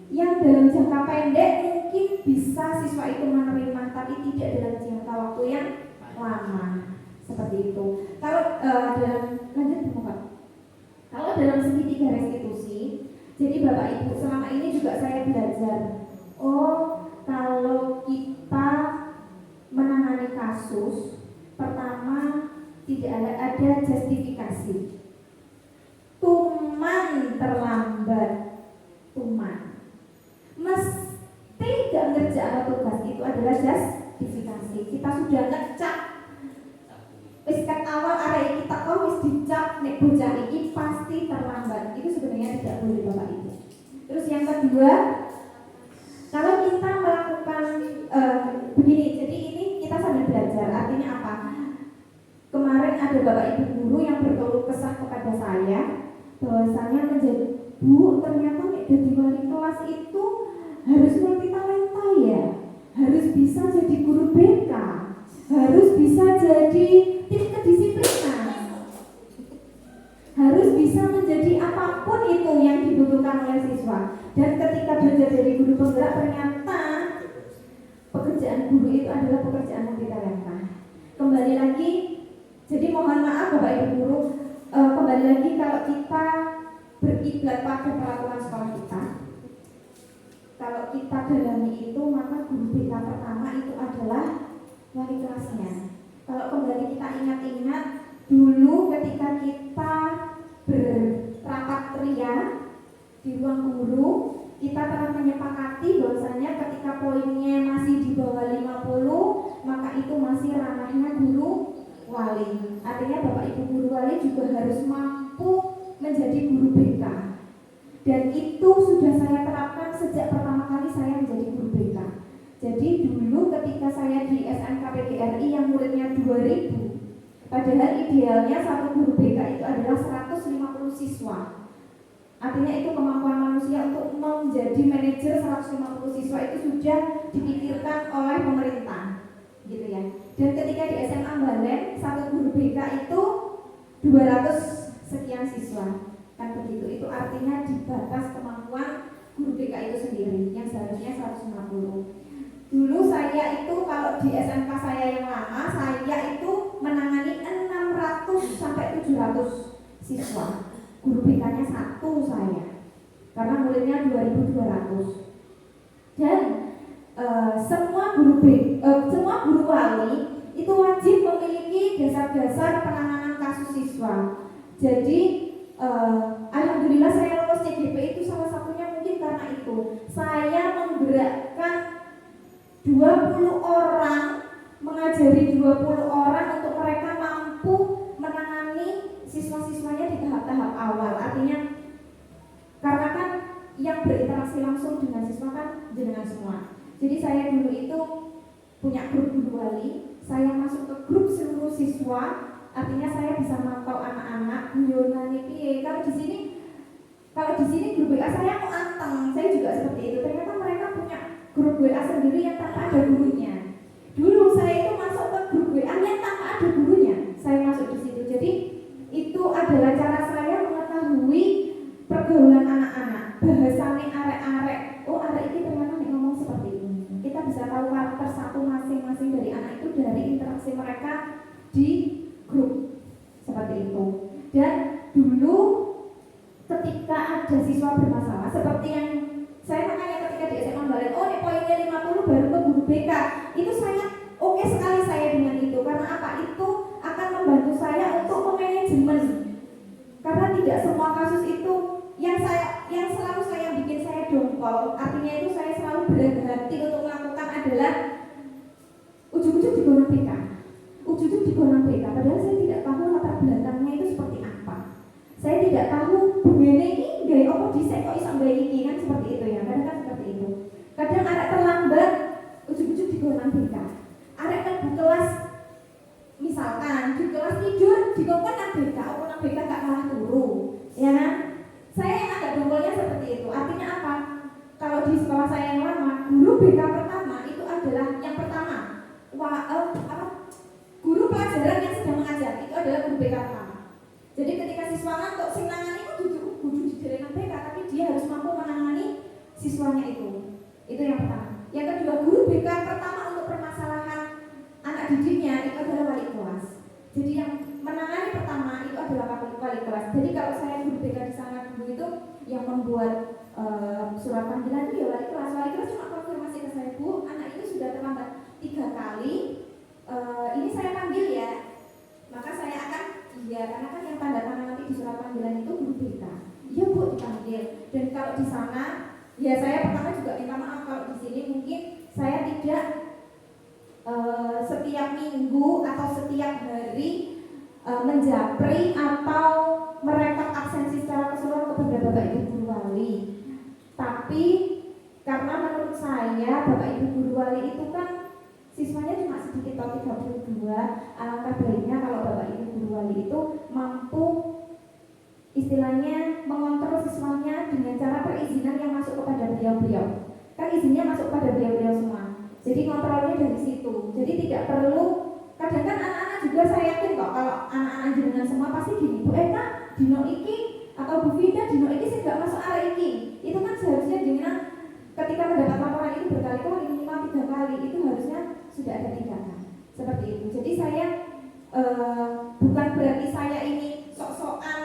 yang dalam jangka pendek mungkin bisa siswa itu menerima, tapi tidak dalam jangka waktu yang lama. Seperti itu. Kalau Kalau dalam segitiga restitusi, jadi Bapak Ibu selama ini juga saya belajar. Oh, kalau kita menangani kasus, pertama tidak ada justifikasi. Cuma sertifikasi, kita sudah ngecap. Wis kat awal arek kita kok wis dicap nek bocah iki pasti terlambat. Itu sebenarnya tidak boleh Bapak Ibu. Terus yang kedua, kalau kita melakukan begini, jadi ini kita sambil belajar. Artinya apa? Kemarin ada Bapak Ibu guru yang berkeluh kesah kepada saya bahwasanya menjadi Bu, ternyata nek jadi wali kelas itu harus multi talenta ya, harus bisa jadi guru BK, harus bisa jadi tim kedisiplinan, harus bisa menjadi apapun itu yang dibutuhkan oleh siswa. Dan ketika belajar dari guru penggerak, ternyata pekerjaan guru itu adalah pekerjaan multi talenta. Kembali lagi, jadi mohon maaf Bapak Ibu guru, kembali lagi kalau kita berkiblat pada peraturan sekolah kita, kalau kita dalami itu, maka guru BK pertama itu adalah wali kelasnya. Kalau kembali kita ingat-ingat dulu ketika kita berapat ria di ruang guru, kita telah menyepakati bahwasanya ketika poinnya masih di bawah 50, maka itu masih ranahnya guru wali. Artinya Bapak Ibu guru wali juga harus mampu menjadi guru BK. Dan itu sudah saya terapkan sejak pertama kali saya menjadi guru BK. Jadi dulu ketika saya di SMK PGRI yang muridnya 2000, padahal idealnya satu guru BK itu adalah 150 siswa. Artinya itu kemampuan manusia untuk menjadi manajer 150 siswa itu sudah dipikirkan oleh pemerintah, gitu ya. Dan ketika di SMA Balen satu guru BK itu 200 sekian siswa, kan begitu. Itu artinya di batas kemampuan guru BK itu sendiri yang seharusnya 150. Dulu saya itu kalau di SMK saya yang lama, saya itu menangani 600 sampai 700 siswa. Guru BK-nya satu saya, karena muridnya 2.200. Dan semua guru wali itu wajib memiliki dasar-dasar penanganan kasus siswa. Jadi alhamdulillah saya lolos CGP itu salah satunya mungkin karena itu. Saya menggerakkan 20 orang, mengajari 20 orang untuk mereka mampu menangani siswa-siswanya di tahap-tahap awal. Artinya karena kan yang berinteraksi langsung dengan siswa kan jenengan semua. Jadi saya dulu itu punya grup guru wali, saya masuk ke grup seluruh siswa. Artinya saya bisa mantau anak-anak, guyonane piye. Kalau di sini grup WA saya mau anteng, saya juga seperti itu. Ternyata mereka punya grup WA sendiri yang tanpa ada gurunya. Dulu saya itu masuk ke grup WA yang tanpa ada gurunya. Saya masuk di situ. Jadi itu adalah cara saya mengetahui pergaulan anak-anak, bahasane arek-arek. Oh, arek ini ternyata ngomong seperti ini. Kita bisa tahu karakter satu masing-masing dari anak itu dari interaksi mereka di grup seperti itu. Dan dulu ketika ada siswa bermasalah seperti yang saya makanya ketika di SMA Balen, oh ini poinnya 50 baru ke guru BK, itu sangat oke sekali saya dengan itu. Karena apa? Itu akan membantu saya untuk memanajemen. Karena tidak semua kasus itu yang selalu saya bikin saya dongkol. Artinya itu saya selalu berhati untuk melakukan adalah ujung-ujung digonang BK. Ujung-ujung digonang BK. Padahal saya tidak tahu latar belakangnya itu seperti apa. Saya tidak tahu bagaimana ini gaya apa disek kok iso gaya ini kan seperti itu ya. Kadang kan seperti itu. Kadang arek terlambat ujung-ujung digonang BK. Arek kan di kelas misalkan di kelas tidur dikongkon nang BK, apa nang BK gak kalah turu. Ya kan? Saya yang agak dongkolnya seperti itu. Artinya apa? Kalau di sekolah saya yang lama, guru BK pertama itu adalah yang pertama. Guru pelajaran yang sedang mengajar itu adalah guru BK pertama. Jadi ketika siswa ngantuk, sing nangani itu kudu dijerengan BK, tapi dia harus mampu menangani siswanya itu. Itu yang pertama. Yang kedua, guru BK pertama untuk permasalahan anak didiknya itu adalah wali kelas. Jadi yang menangani pertama itu adalah wali kelas. Jadi kalau saya guru BK di sana dulu itu yang membuat surat panggilan itu ya wali kelas. Wali kelas cuma konfirmasi ke saya, Bu, anak ini sudah terlambat 3 kali. Ini saya panggil ya. Maka saya akan iya, karena kan yang tanda tangan nanti di surat panggilan itu guru BK. Iya Bu, dipanggil. Dan kalau di sana, ya saya pertama juga minta maaf kalau di sini mungkin saya tidak minggu atau setiap hari menjapri atau merekap absensi secara keseluruhan kepada Bapak Ibu guru wali. Tapi karena menurut saya Bapak Ibu guru wali itu kan siswanya cuma sedikit atau 32, alangkah baiknya kalau Bapak Ibu guru wali itu mampu istilahnya mengontrol siswanya dengan cara perizinan yang masuk kepada beliau-beliau. Kan izinnya masuk kepada beliau-beliau semua. Jadi kontrolnya dari situ. Jadi tidak perlu, kadang kan anak-anak juga saya yakin kok kalau anak-anak jenengan semua pasti gini, Bu Eka dino iki atau Bu Vida dino iki sih gak masuk area iki. Itu kan seharusnya jenengan ketika mendapat laporan itu berkali-kali, minimal 3 kali, itu harusnya sudah ada tindakan seperti itu. Jadi saya bukan berarti saya ini sok-sokan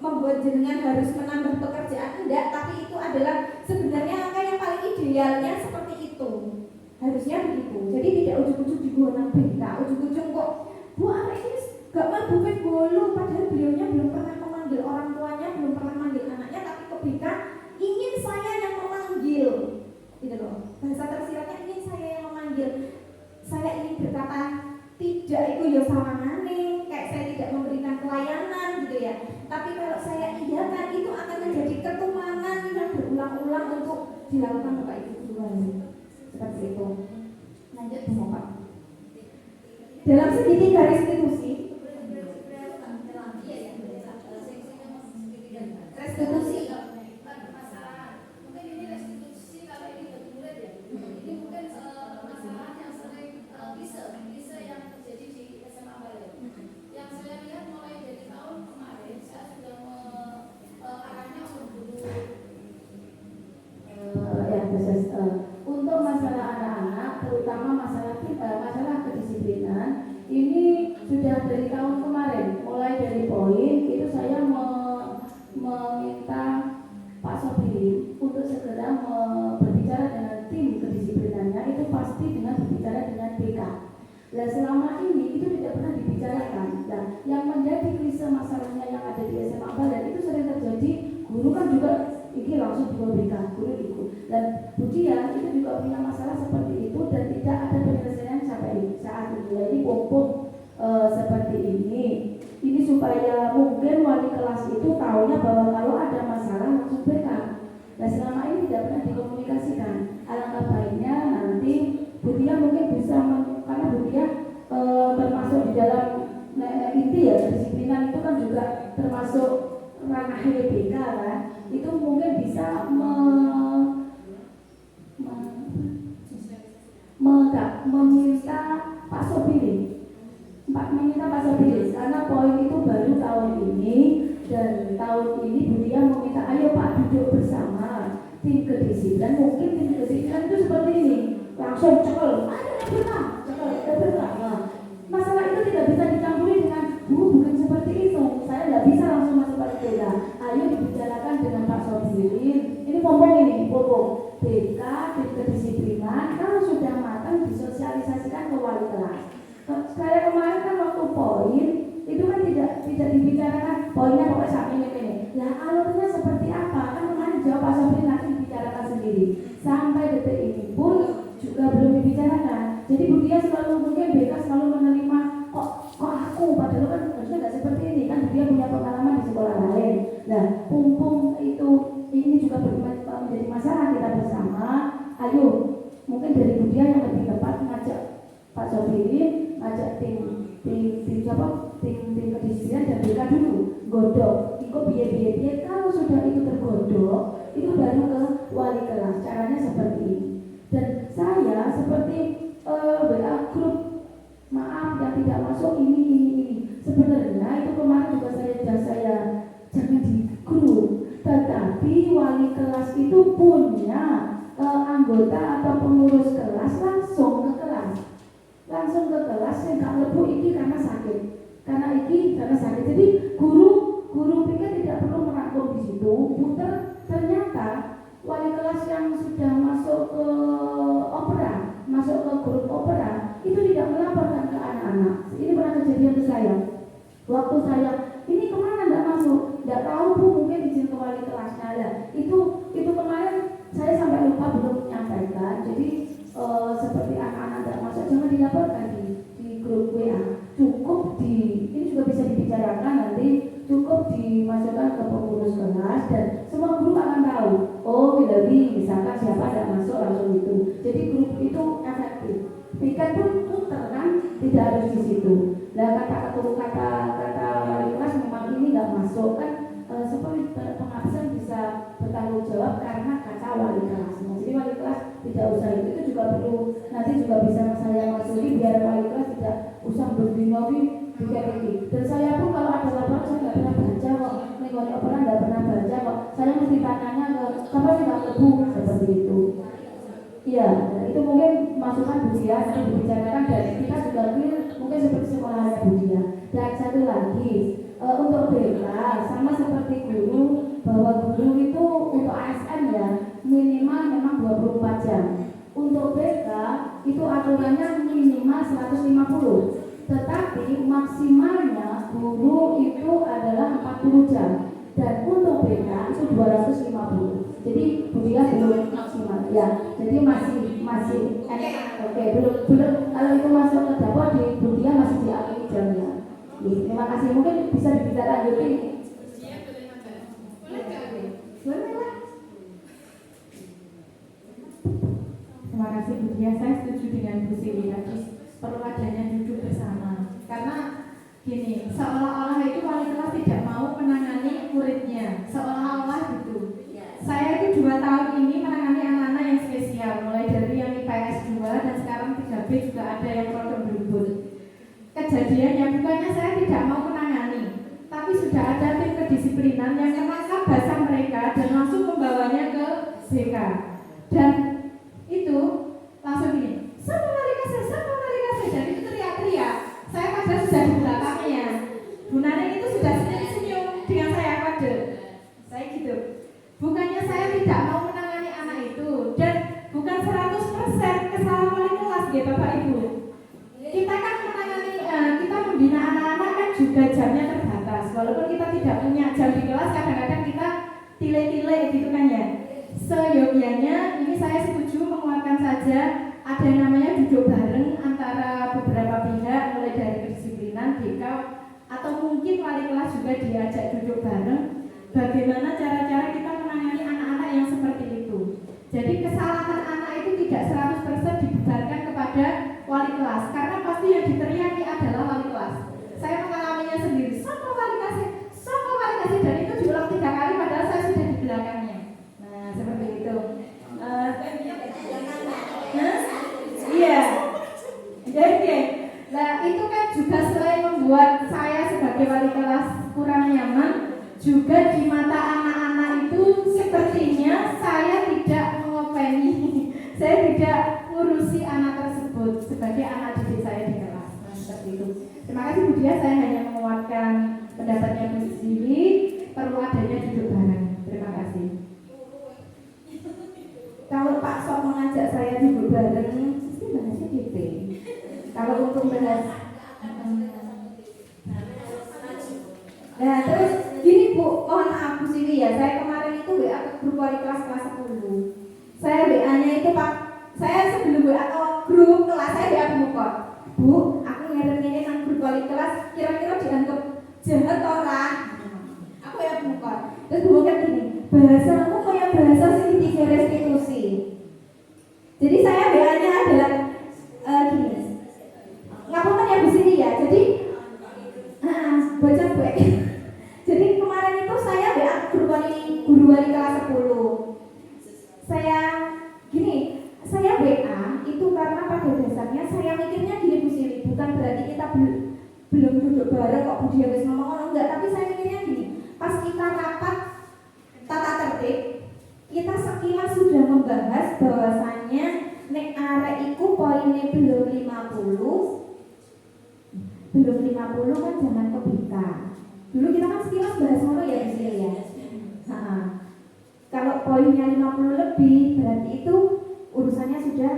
membuat jenengan harus menambah pekerjaan, enggak, tapi itu adalah sebenarnya angka yang paling idealnya seperti itu, harusnya begitu. Jadi tidak ujuk-ujuk digonang BK, ujuk-ujuk kok Bu Ari ini gak mau bupet bolu, padahal beliaunya belum pernah memanggil orang tuanya, belum pernah memanggil anaknya, tapi ke BK ingin saya yang memanggil, gitu loh. Bahasa tersiratnya ingin saya yang memanggil, saya ingin berkata tidak itu ya sawangane, kayak saya tidak memberikan pelayanan gitu ya. Tapi kalau saya iyakan itu akan menjadi ketumanan yang berulang-ulang untuk dilakukan Bapak Ibu guru wali. Seperti itu. Lanjut Bu Mopa. Dalam segitiga restitusi, restitusi untuk masalah anak-anak, terutama masalah kedisiplinan, ini sudah dari tahun kemarin, mulai dari poin itu saya meminta Pak Sobri untuk segera berbicara dengan tim kedisiplinannya, itu pasti dengan berbicara dengan BK. Nah selama ini itu tidak pernah dibicarakan. Nah yang menjadi klise masalahnya yang ada di SMA Badan itu sering terjadi, guru kan juga ini langsung dibawa BK, guru ikut. Dan Budian itu juga punya masalah seperti itu dan tidak ada penyelesaian sampai saat ini. Jadi pompong seperti ini. Ini supaya mungkin wali kelas itu tahunya bahwa kalau ada masalah langsung BK. Nah selama ini tidak pernah dikomunikasikan. Alangkah baiknya nanti Budian mungkin bisa karena Budian termasuk di dalam inti ya kedisiplinan itu kan juga termasuk ranah BK kan. Itu mungkin bisa meminta Pak Sobiri, karena poin itu baru tahun ini dan tahun ini Budian meminta ayo Pak duduk bersama tim kedisiplinan. Mungkin tim kedisiplinan itu seperti ini, langsung cekel, cekel. Masalah itu tidak bisa dicampuri dengan bukan seperti itu. Saya tidak bisa langsung masuk pada BK. Ayo dibicarakan dengan Pak Sobiri. Ini pompong BK tim kedisiplinan kalau sudah matang disosialisasikan ke wali kelas. Kayak kemarin kan waktu poin itu kan tidak dibicarakan poinnya pokoknya sampai ini. Lah alurnya seperti apa? Kan kemarin jawab Pak Sobri nanti dibicarakan sendiri. Sampai detik ini pun juga belum dibicarakan. Jadi Budian selalu mungkin BK selalu menerima kok aku padahal kan harusnya nggak seperti ini kan dia punya pengalaman di sekolah lain. Nah pumpung itu ini juga menjadi masalah kita bersama. Ayo mungkin dari Budian yang lebih tepat ngajak Pak Sobiri, ngajak tim kedisiplinan dan BK dulu godok. Ikut biaya kalau sudah itu tergodok itu baru ke wali kelas. Caranya seperti ini. Dan saya seperti WA grup maaf yang tidak masuk ini. Sebenarnya itu kemarin juga saya jangan di grup. Tetapi wali kelas itu punya anggota atau pengurus kelas langsung ke kelas yang gak lebu ini karena sakit. Jadi guru pikir tidak perlu merangkum di situ. Puter ternyata wali kelas yang sudah masuk ke grup opera itu tidak melaporkan ke anak-anak. Ini pernah kejadian ke saya. Waktu saya ini kemana nggak masuk, nggak tahu Bu, mungkin izin ke wali kelasnya lah. Itu kemarin saya sampai lupa belum menyampaikan. Jadi seperti anak-anak nggak masuk jangan dilaporkan. ke pengurus kelas dan semua guru akan tahu. Oh, Willy misalkan siapa ada masuk langsung itu. Jadi grup itu efektif. Piket pun putar kan, tidak harus di situ. Nah kata wali kelas memang ini nggak masuk kan, seperti pengabsen bisa bertanggung jawab karena kata wali kelas. Jadi wali kelas tidak usah itu juga perlu nanti juga bisa saya masuki biar wali kelas tidak usah berdinomi bikin ini. Dan saya pun kalau ada laporan saya nggak pernah baca kok, mengikuti laporan nggak pernah baca kok. Saya mesti tanya ke siapa sih nggak lebu seperti itu. Iya, itu mungkin masukan Bu Dia nanti dibicarakan dan kita juga mungkin seperti sekolahnya Bu Dia. Dan satu lagi untuk BK sama seperti guru bahwa guru itu untuk ASN ya minimal memang 24 jam. Untuk BK itu aturannya minimal 150. Tetapi maksimalnya guru itu adalah 40 jam dan untuk BK itu 250. Jadi Budia belum maksimal ya. Jadi masih oke, belum kalau itu masuk ke dapur di Budia masih diakui jamnya. Terima kasih, mungkin bisa dibicarakan lanjuti. Boleh lah. Terima kasih Bu Dia, saya setuju dengan Bu Sili tadi perlu adanya duduk bersama. Karena gini, seolah-olah itu wali kelas tidak mau menangani muridnya, seolah-olah gitu. Saya itu 2 tahun ini menangani anak-anak yang spesial, mulai dari yang IPS 2 dan sekarang 3B juga ada yang program berbut. Kejadiannya bukannya saya tidak mau menangani, tapi sudah ada tim kedisiplinan yang menangkap bahasa mereka dan langsung membawanya ke BK. Dan itu langsung gini, sama wali kasih, dan itu teriak-teriak. Saya padahal sudah di belakangnya. Bu Nani itu sudah senyum-senyum dengan saya kode. Saya gitu. Bukannya saya tidak mau menangani anak itu dan bukan 100% kesalahan wali kelas ya Bapak Ibu. Kita kan menangani, kita membina anak-anak kan juga jamnya terbatas. Walaupun kita tidak punya jam di kelas, kadang-kadang kita tile-tile gitu kan ya. Seyogianya ini saya setuju menguatkan saja ada yang namanya duduk bareng antara beberapa pihak mulai dari kedisiplinan, BK atau mungkin wali kelas juga diajak duduk bareng. Bagaimana cara-cara kita menangani anak-anak yang seperti itu. Jadi kesalahan anak itu tidak 100% dibebankan kepada wali kelas, karena pasti yang diteriaki adalah wali kelas. Saya mengalaminya sendiri, sama wali kasih, dan itu diulang 3 kali padahal saya sudah di belakangnya. Nah seperti itu. Iya. Jadi, nah itu kan juga selain membuat saya sebagai wali kelas kurang nyaman, juga di mata anak-anak itu sepertinya saya tidak mengopeni, saya tidak ngurusi anak tersebut sebagai anak didik saya di kelas. Nah, seperti itu. Terima kasih Bu Dia, saya hanya menguatkan pendapatnya Bu Sili, perlu adanya duduk bareng. Terima kasih. Kalau Pak Sok mengajak saya duduk bareng, pasti bahasnya DP. Kalau untuk bahas, nah terus gini Bu, mohon maaf Bu Sili ya, saya kemarin itu WA ke grup wali kelas 10. Saya WA-nya itu Pak, saya sebelum WA ke grup kelas saya WA Bumukot. Bu, aku ngirim nang grup wali kelas, kira-kira dianggap jahat orang. Aku WA Bumukot. Terus Bumukot gini, bahasamu kayak bahasa segitiga restitusi. Jadi saya WA-nya adalah gini. Ngapunten ya Bu Sili ya. Jadi baca baik. Jadi kemarin itu saya WA guru wali kelas 10. Saya gini, saya WA itu karena pada dasarnya saya mikirnya gini Bu Sili, bukan berarti kita belum duduk bareng kok Bu Dia wis ngomong enggak, tapi saya mikirnya gini, pas kita rapat tata tertib, kita sekilas sudah membahas bahwasannya nek arek iku poinnya belum 50 kan jangan ke BK. Dulu kita kan sekilas bahas ngono ya Bu Sili ya. Kalau poinnya 50 lebih berarti itu urusannya sudah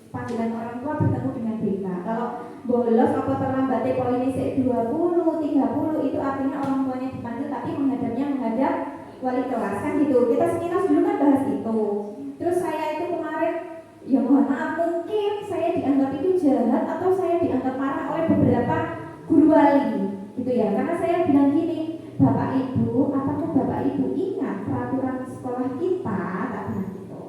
panggilan orang tua bertemu dengan BK. Kalau bolos atau terlambatnya poinnya 20, 30 itu artinya orang tuanya dipanggil tapi menghadap wali kelas kan gitu. Kita sekilas dulu kan bahas itu. Terus saya itu kemarin ya mohon maaf mungkin saya dianggap itu jahat atau saya dianggap marah oleh beberapa guru wali gitu ya. Karena saya bilang gini, Bapak Ibu, apakah Bapak Ibu ingat peraturan sekolah kita? Tak bilang gitu.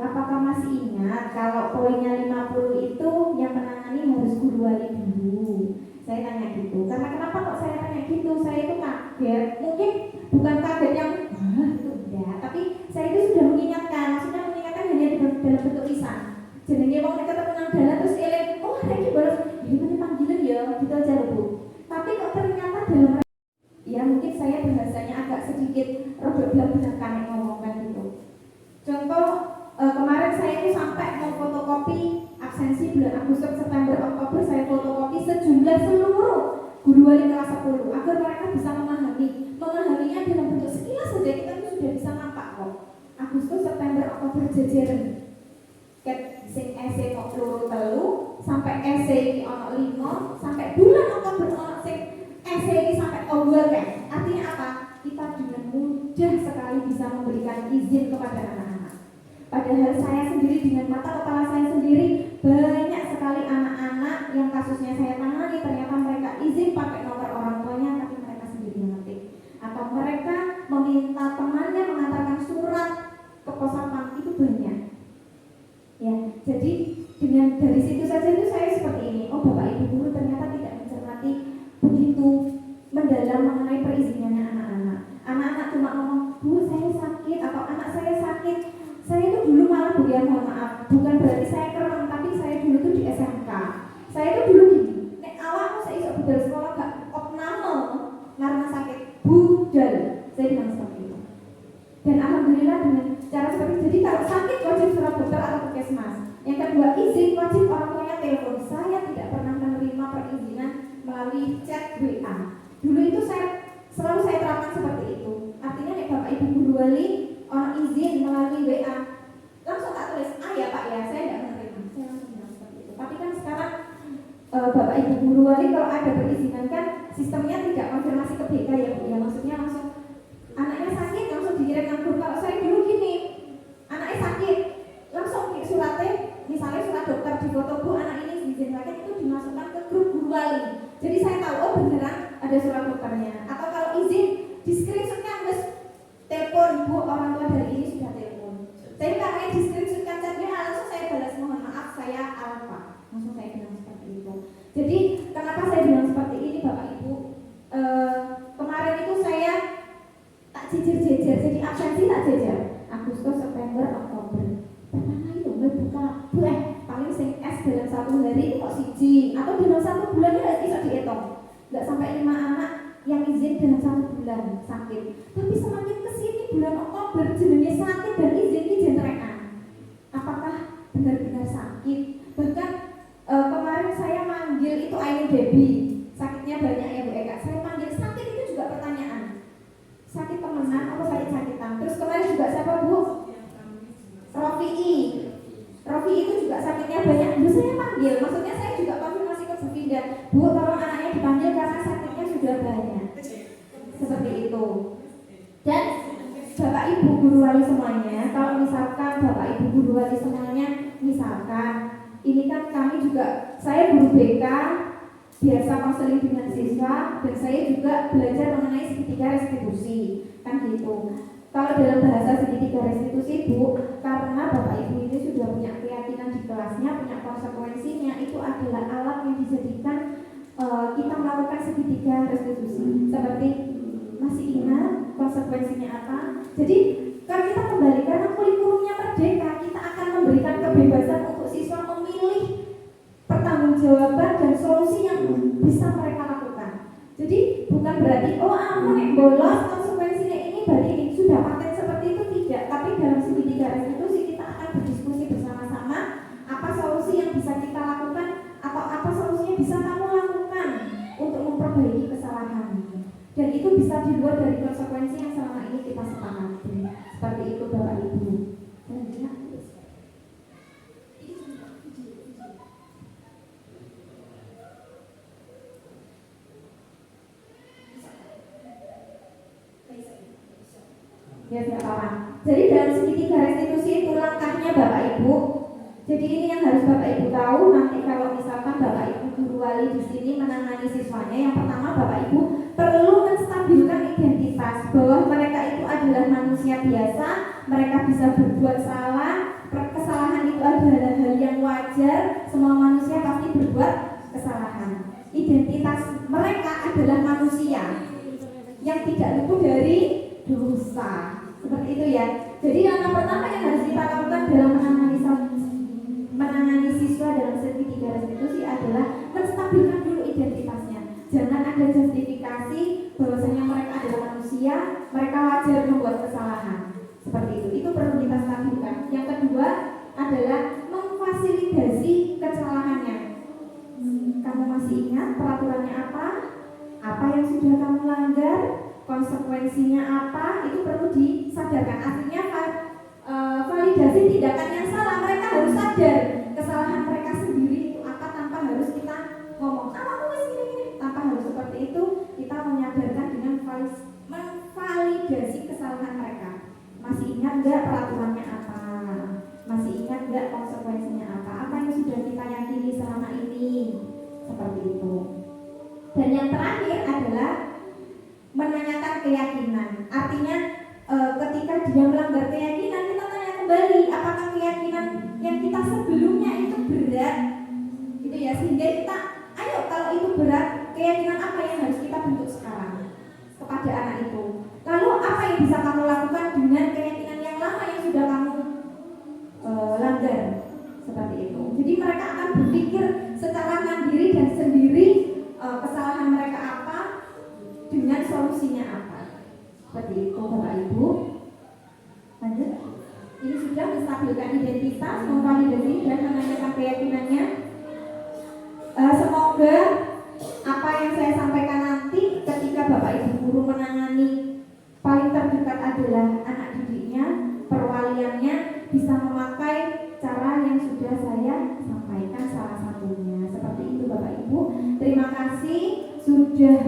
Apakah masih ingat kalau poinnya 50 itu yang menangani harus guru wali dulu? Saya tanya gitu. Karena kenapa kok saya tanya gitu? Saya itu kaget. Mungkin bukan kaget yang itu enggak, tapi saya itu sudah mengingatkan. Maksudnya mengingatkan hanya dalam bentuk lisan. Jenenge wong nek ketemu nang dalan terus eling, oh iki baru ini kan panggilan ya, gitu aja loh Bu. Tapi kok ternyata dalam ya mungkin saya bahasanya agak sedikit rodok belak-belakan ngomongkan gitu. Contoh kemarin saya itu sampai mau fotokopi absensi bulan Agustus, September, Oktober saya fotokopi sejumlah seluruh guru wali kelas 10 agar mereka bisa memahaminya dalam bentuk sekilas saja kita itu sudah bisa nampak kok. Agustus, September, Oktober jajaran. Ket sing ese kok telu sampai ese iki ono 5 sampai bulan Oktober ono sing ese iki sampai awal kan. Artinya apa? Kita dengan mudah sekali bisa memberikan izin kepada anak-anak. Padahal saya sendiri dengan mata kepala saya sendiri banyak sekali anak-anak yang kasusnya saya tangani ternyata mereka izin pakai nomor orang tuanya tapi mereka sendiri mengetik atau mereka meminta temannya mengantarkan surat ke pos satpam itu banyak. Ya, jadi dengan dari situ saja itu saya seperti ini. Oh, Bapak Ibu guru ternyata tidak mencermati begitu mendalam mengenai perizinannya anak-anak. Anak-anak cuma ngomong, Bu saya sakit atau anak saya sakit. Saya itu dulu malah Bu ya mohon maaf, bukan berarti saya keren, tapi saya dulu tuh di SMK. Saya itu dulu gini, nek awakmu saya iso budal sekolah gak opname karena sakit budal. Saya bilang seperti itu. Dan alhamdulillah dengan cara seperti itu, jadi kalau sakit wajib surat dokter atau puskesmas. Yang kedua izin wajib orang tuanya telepon. Saya tidak pernah menerima perizinan melalui chat WA. Dulu itu selalu saya terapkan seperti itu. Artinya nek Bapak Ibu guru wali orang izin melalui WA langsung tak tulis, ya Pak ya saya tidak menerima. Saya langsung bilang seperti itu. Tapi kan sekarang Bapak Ibu guru wali kalau ada perizinan kan sistemnya tidak konfirmasi ke BK ya Bu ya, maksudnya langsung anaknya sakit langsung dikirim ke guru. Kalau saya dulu gini, anaknya sakit langsung suratnya misalnya surat dokter di foto Bu anak ini izin sakit itu dimasukkan ke grup guru wali. Jadi saya tahu oh beneran ada surat dokternya. Atau kalau izin di screenshotnya harus telepon Bu orang tua dari ini sudah telepon. Saya karena di screenshotkan chatnya langsung saya balas mohon maaf saya alfa. Langsung saya bilang seperti itu. Jadi kenapa saya bilang seperti ini Bapak Ibu? Kemarin itu saya tak jejer-jejer, jadi absensi tak jejer. Agustus, September, Oktober. Pertama itu buka paling sing S dalam 1 hari itu kok siji atau dalam 1 bulan itu bisa dihitung. Enggak sampai 5 anak yang izin dalam 1 bulan sakit. Tapi semakin kesini bulan Oktober jenenge sakit dan izin rekan. Apakah benar-benar sakit? Bahkan kemarin saya manggil itu Ainul Debbie. Sakitnya banyak ya Bu Eka. Saya panggil sakit itu juga pertanyaan. Sakit temenan atau sakit-sakitan? Terus kemarin juga siapa Bu? Rofi itu juga sakitnya banyak. Bu saya panggil, maksudnya saya juga konfirmasi ke Bu Finda. Bu tolong anaknya dipanggil karena sakitnya sudah banyak. Seperti itu. Dan Bapak Ibu guru wali semuanya, kalau misalkan Bapak Ibu guru wali semuanya, misalkan ini kan kami juga, saya guru BK biasa konseling dengan siswa dan saya juga belajar mengenai segitiga restitusi kan gitu. Kalau dalam bahasa segitiga restitusi Bu, karena Bapak Ibu ini sudah punya keyakinan di kelasnya, punya konsekuensinya, itu adalah alat yang dijadikan kita melakukan segitiga restitusi. Seperti masih ingat konsekuensinya apa? Jadi kalau kita kembali karena kurikulumnya merdeka, kita akan memberikan kebebasan untuk siswa memilih pertanggungjawaban dan solusi yang bisa mereka lakukan. Jadi bukan berarti aku nek bolos konsekuensinya ini berarti ini sudah paten seperti itu, tidak. Tapi dalam segitiga restitusi kita akan berdiskusi bersama-sama apa solusi yang bisa kita lakukan atau apa solusi yang bisa kamu lakukan untuk memperbaiki kesalahan. Dan itu bisa di luar dari konsekuensi yang selama ini kita sepakati. Seperti itu Bapak Ibu. Ya tidak apa-apa. Jadi dalam segitiga restitusi itu langkahnya Bapak Ibu. Jadi ini yang harus Bapak Ibu tahu nanti kalau misalkan Bapak Ibu guru wali di sini menangani siswanya. Yang pertama Bapak Ibu perlu menstabilkan identitas bahwa mereka itu adalah manusia biasa, mereka bisa berbuat salah, kesalahan itu adalah hal yang wajar, semua manusia pasti berbuat kesalahan. Identitas mereka adalah manusia yang tidak luput dari dosa. Seperti itu ya. Jadi yang pertama yang harus kita lakukan dalam menangani siswa dalam segitiga restitusi adalah menstabilkan dulu identitasnya. Jangan ada justifikasi bahwasanya mereka adalah manusia, mereka wajar membuat kesalahan. Seperti itu. Itu perlu kita stabilkan. Yang kedua adalah memfasilitasi kesalahannya. Kamu masih ingat peraturannya apa? Apa yang sudah kamu langgar? Konsekuensinya apa? Itu perlu disadarkan. Artinya validasi tindakan yang salah. Mereka harus sadar kesalahan mereka sendiri itu apa, tanpa harus kita ngomong kamu gini, tanpa harus seperti itu. Kita menyadarkan dengan memvalidasi kesalahan mereka. Masih ingat nggak peraturannya apa? Masih ingat nggak konsekuensinya apa? Apa yang sudah kita yakini selama ini? Seperti itu. Dan yang terakhir adalah menanyakan keyakinan. Artinya ketika dia melanggar keyakinan, kita tanya kembali apakah keyakinan yang kita sebelumnya itu berat, gitu ya, sehingga kita, ayo kalau itu berat, keyakinan apa yang harus kita bentuk sekarang kepada anak itu. Lalu apa yang bisa kamu lakukan dengan keyakinan yang lama yang sudah kamu langgar, seperti itu. Jadi mereka akan berpikir secara mandiri dan sendiri kesalahan mereka apa, dengan solusinya apa. Seperti itu Bapak Ibu. Lanjut. Ini sudah menstabilkan identitas, memvalidasi dan menanyakan keyakinannya. Semoga apa yang saya sampaikan nanti ketika Bapak Ibu guru menangani paling terdekat adalah anak didiknya, perwaliannya, bisa memakai cara yang sudah saya sampaikan salah satunya. Seperti itu Bapak Ibu. Terima kasih sudah